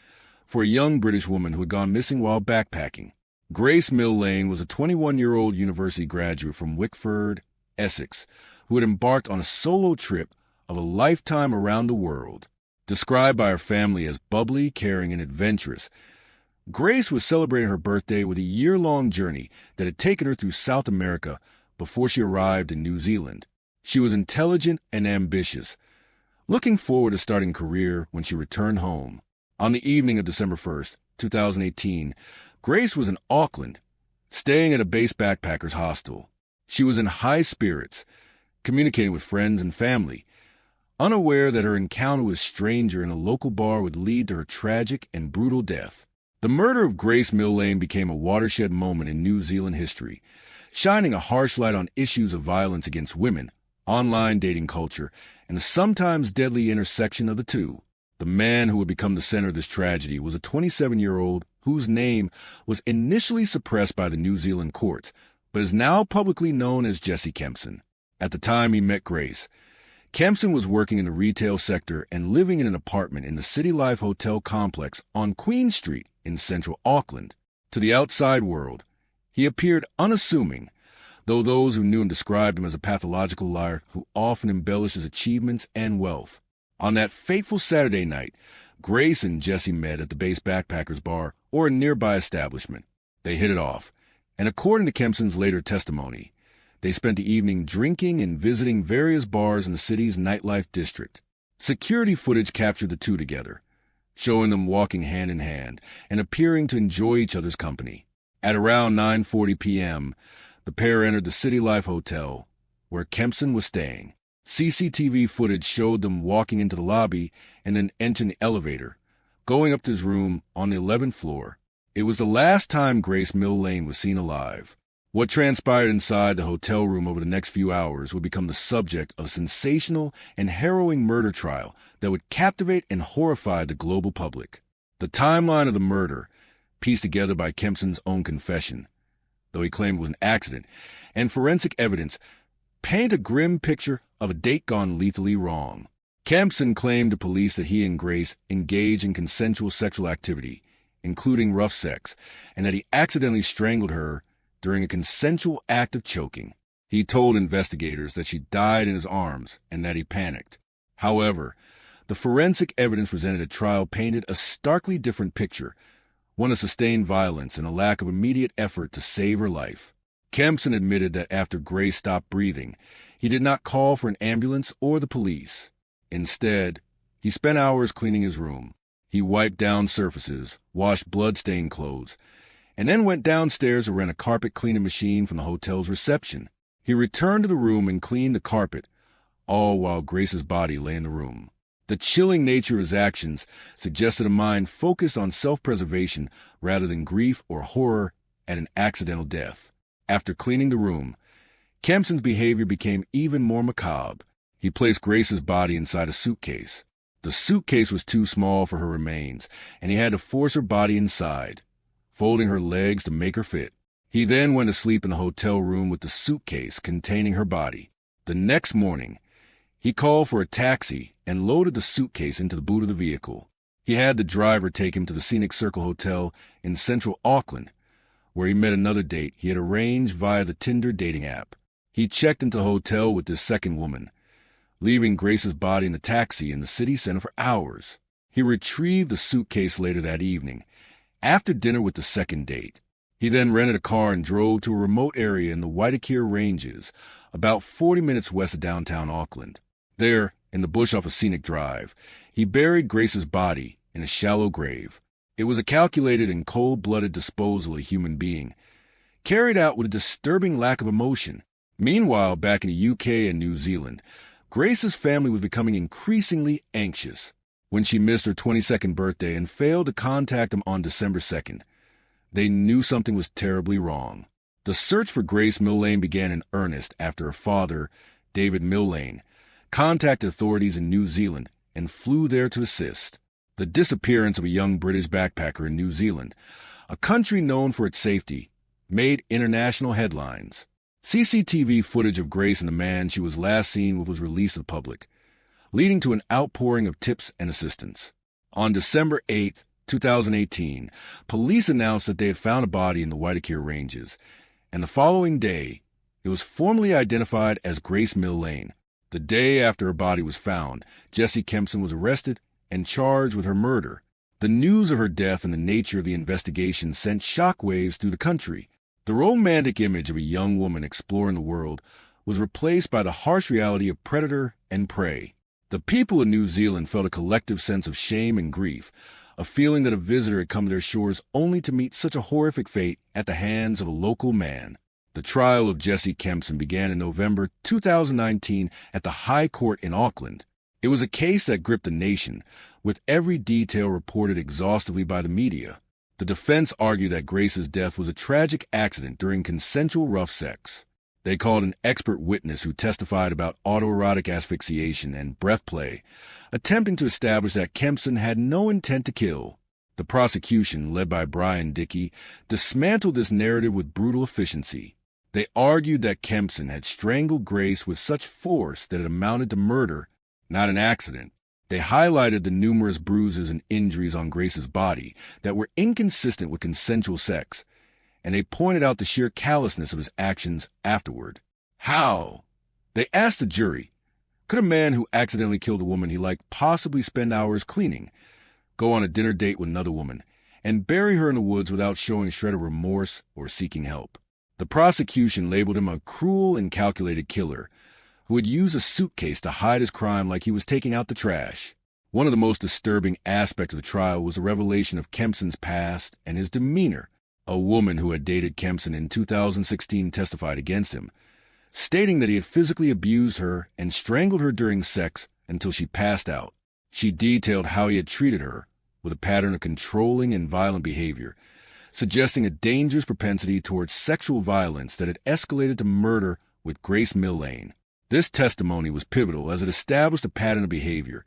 for a young British woman who had gone missing while backpacking. Grace Millane was a 21-year-old university graduate from Wickford, Essex, who had embarked on a solo trip of a lifetime around the world. Described by her family as bubbly, caring, and adventurous, Grace was celebrating her birthday with a year-long journey that had taken her through South America before she arrived in New Zealand. She was intelligent and ambitious, looking forward to starting a career when she returned home. On the evening of December 1st, 2018, Grace was in Auckland, staying at a base backpackers hostel. She was in high spirits, communicating with friends and family, unaware that her encounter with a stranger in a local bar would lead to her tragic and brutal death. The murder of Grace Millane became a watershed moment in New Zealand history, shining a harsh light on issues of violence against women, online dating culture, and the sometimes deadly intersection of the two. The man who would become the center of this tragedy was a 27-year-old whose name was initially suppressed by the New Zealand courts, but is now publicly known as Jesse Kempson. At the time he met Grace, Kempson was working in the retail sector and living in an apartment in the City Life Hotel complex on Queen Street in central Auckland. To the outside world, he appeared unassuming, though those who knew him described him as a pathological liar who often embellished his achievements and wealth. On that fateful Saturday night, Grace and Jesse met at the base backpackers bar or a nearby establishment. They hit it off, and according to Kempson's later testimony, they spent the evening drinking and visiting various bars in the city's nightlife district. Security footage captured the two together, showing them walking hand in hand and appearing to enjoy each other's company. At around 9:40 p.m., the pair entered the City Life Hotel, where Kempson was staying. CCTV footage showed them walking into the lobby and then entering the elevator, going up to his room on the 11th floor. It was the last time Grace Millane was seen alive. What transpired inside the hotel room over the next few hours would become the subject of a sensational and harrowing murder trial that would captivate and horrify the global public. The timeline of the murder, pieced together by Kempson's own confession, though he claimed it was an accident, and forensic evidence, paint a grim picture of a date gone lethally wrong. Kempson claimed to police that he and Grace engaged in consensual sexual activity, including rough sex, and that he accidentally strangled her during a consensual act of choking. He told investigators that she died in his arms and that he panicked. However, the forensic evidence presented at trial painted a starkly different picture, one of sustained violence and a lack of immediate effort to save her life. Kempson admitted that after Grace stopped breathing, he did not call for an ambulance or the police. Instead, he spent hours cleaning his room. He wiped down surfaces, washed blood-stained clothes, and then went downstairs to rent a carpet cleaning machine from the hotel's reception. He returned to the room and cleaned the carpet, all while Grace's body lay in the room. The chilling nature of his actions suggested a mind focused on self-preservation rather than grief or horror at an accidental death. After cleaning the room, Kempson's behavior became even more macabre. He placed Grace's body inside a suitcase. The suitcase was too small for her remains, and he had to force her body inside, folding her legs to make her fit. He then went to sleep in the hotel room with the suitcase containing her body. The next morning, he called for a taxi and loaded the suitcase into the boot of the vehicle. He had the driver take him to the Scenic Circle Hotel in central Auckland, where he met another date he had arranged via the Tinder dating app. He checked into the hotel with this second woman, leaving Grace's body in the taxi in the city center for hours. He retrieved the suitcase later that evening, after dinner with the second date. He then rented a car and drove to a remote area in the Vehicular Ranges, about 40 minutes west of downtown Auckland. There, in the bush off a scenic drive, he buried Grace's body in a shallow grave. It was a calculated and cold-blooded disposal of a human being, carried out with a disturbing lack of emotion. Meanwhile, back in the UK and New Zealand, Grace's family was becoming increasingly anxious. When she missed her 22nd birthday and failed to contact him on December 2nd, they knew something was terribly wrong. The search for Grace Millane began in earnest after her father, David Millane, contacted authorities in New Zealand and flew there to assist. The disappearance of a young British backpacker in New Zealand, a country known for its safety, made international headlines. CCTV footage of Grace and the man she was last seen with was released to the public, leading to an outpouring of tips and assistance. On December 8, 2018, police announced that they had found a body in the Waitakere Ranges, and the following day, it was formally identified as Grace Millane. The day after her body was found, Jesse Kempson was arrested and charged with her murder. The news of her death and the nature of the investigation sent shockwaves through the country. The romantic image of a young woman exploring the world was replaced by the harsh reality of predator and prey. The people of New Zealand felt a collective sense of shame and grief, a feeling that a visitor had come to their shores only to meet such a horrific fate at the hands of a local man. The trial of Jesse Kempson began in November 2019 at the High Court in Auckland. It was a case that gripped the nation, with every detail reported exhaustively by the media. The defense argued that Grace's death was a tragic accident during consensual rough sex. They called an expert witness who testified about autoerotic asphyxiation and breath play, attempting to establish that Kempson had no intent to kill. The prosecution, led by Brian Dickey, dismantled this narrative with brutal efficiency. They argued that Kempson had strangled Grace with such force that it amounted to murder, not an accident. They highlighted the numerous bruises and injuries on Grace's body that were inconsistent with consensual sex, and they pointed out the sheer callousness of his actions afterward. How? They asked the jury, could a man who accidentally killed a woman he liked possibly spend hours cleaning, go on a dinner date with another woman, and bury her in the woods without showing a shred of remorse or seeking help? The prosecution labeled him a cruel and calculated killer who would use a suitcase to hide his crime like he was taking out the trash. One of the most disturbing aspects of the trial was the revelation of Kempson's past and his demeanor. A woman who had dated Kempson in 2016 testified against him, stating that he had physically abused her and strangled her during sex until she passed out. She detailed how he had treated her, with a pattern of controlling and violent behavior, suggesting a dangerous propensity towards sexual violence that had escalated to murder with Grace Millane. This testimony was pivotal as it established a pattern of behavior,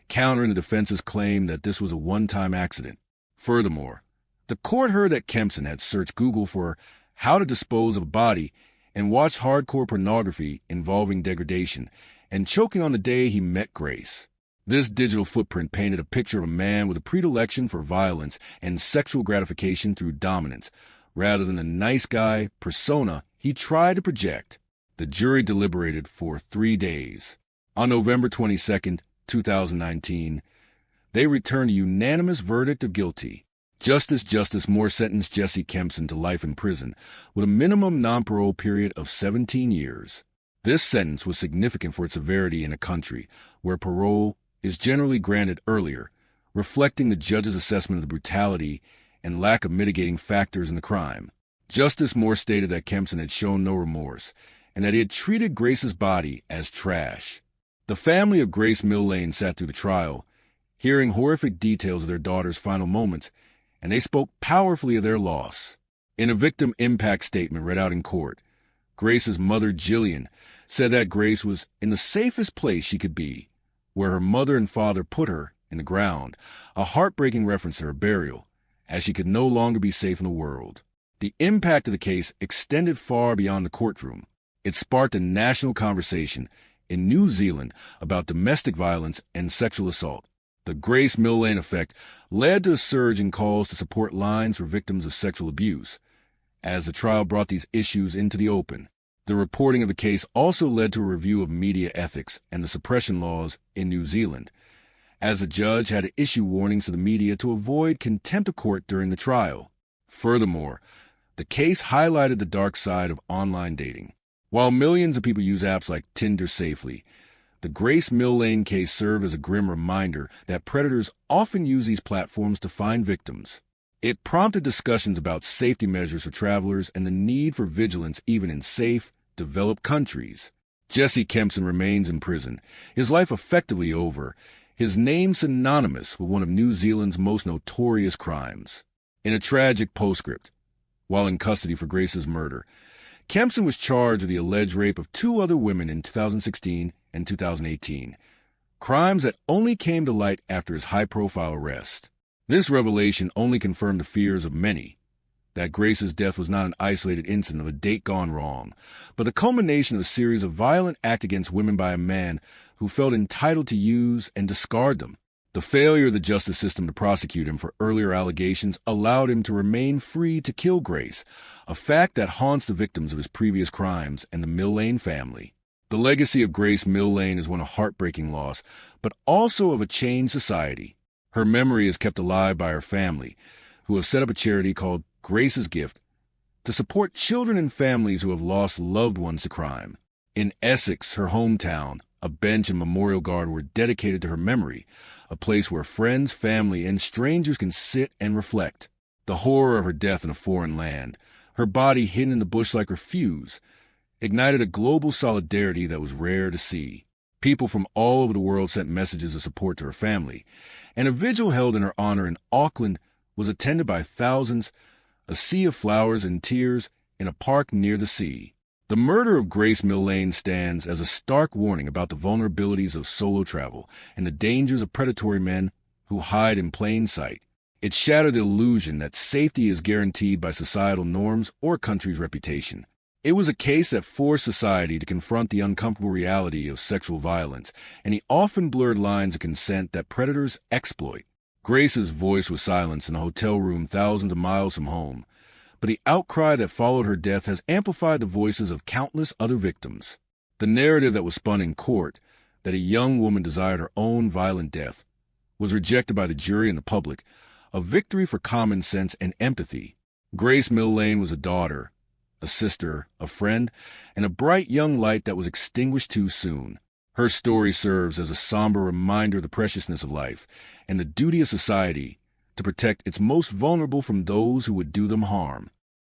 countering the defense's claim that this was a one-time accident. Furthermore, the court heard that Kempson had searched Google for how to dispose of a body and watched hardcore pornography involving degradation and choking on the day he met Grace. This digital footprint painted a picture of a man with a predilection for violence and sexual gratification through dominance, rather than the nice guy persona he tried to project. The jury deliberated for 3 days. On November 22, 2019, they returned a unanimous verdict of guilty. Justice Moore sentenced Jesse Kempson to life in prison, with a minimum non-parole period of 17 years. This sentence was significant for its severity in a country where parole is generally granted earlier, reflecting the judge's assessment of the brutality and lack of mitigating factors in the crime. Justice Moore stated that Kempson had shown no remorse, and that he had treated Grace's body as trash. The family of Grace Millane sat through the trial, hearing horrific details of their daughter's final moments, and they spoke powerfully of their loss. In a victim impact statement read out in court, Grace's mother, Jillian, said that Grace was in the safest place she could be, where her mother and father put her, in the ground, a heartbreaking reference to her burial, as she could no longer be safe in the world. The impact of the case extended far beyond the courtroom. It sparked a national conversation in New Zealand about domestic violence and sexual assault. The Grace Millane effect led to a surge in calls to support lines for victims of sexual abuse. As the trial brought these issues into the open, the reporting of the case also led to a review of media ethics and the suppression laws in New Zealand, as the judge had to issue warnings to the media to avoid contempt of court during the trial. Furthermore, the case highlighted the dark side of online dating. While millions of people use apps like Tinder safely, the Grace Millane case served as a grim reminder that predators often use these platforms to find victims. It prompted discussions about safety measures for travelers and the need for vigilance even in safe, developed countries. Jesse Kempson remains in prison, his life effectively over, his name synonymous with one of New Zealand's most notorious crimes. In a tragic postscript, while in custody for Grace's murder, Kempson was charged with the alleged rape of 2 other women in 2016 and 2018, crimes that only came to light after his high-profile arrest. This revelation only confirmed the fears of many, that Grace's death was not an isolated incident of a date gone wrong, but the culmination of a series of violent acts against women by a man who felt entitled to use and discard them. The failure of the justice system to prosecute him for earlier allegations allowed him to remain free to kill Grace, a fact that haunts the victims of his previous crimes and the Millane family. The legacy of Grace Millane is one of heartbreaking loss, but also of a changed society. Her memory is kept alive by her family, who have set up a charity called Grace's Gift to support children and families who have lost loved ones to crime. In Essex, her hometown, a bench and memorial garden were dedicated to her memory, a place where friends, family, and strangers can sit and reflect. The horror of her death in a foreign land, her body hidden in the bush like her fuse, ignited a global solidarity that was rare to see. People from all over the world sent messages of support to her family, and a vigil held in her honor in Auckland was attended by thousands, a sea of flowers and tears in a park near the sea. The murder of Grace Millane stands as a stark warning about the vulnerabilities of solo travel and the dangers of predatory men who hide in plain sight. It shattered the illusion that safety is guaranteed by societal norms or a country's reputation. It was a case that forced society to confront the uncomfortable reality of sexual violence, and he often blurred lines of consent that predators exploit. Grace's voice was silenced in a hotel room thousands of miles from home, but the outcry that followed her death has amplified the voices of countless other victims. The narrative that was spun in court, that a young woman desired her own violent death, was rejected by the jury and the public, a victory for common sense and empathy. Grace Millane was a daughter, a sister, a friend, and a bright young light that was extinguished too soon. Her story serves as a somber reminder of the preciousness of life and the duty of society to protect its most vulnerable from those who would do them harm.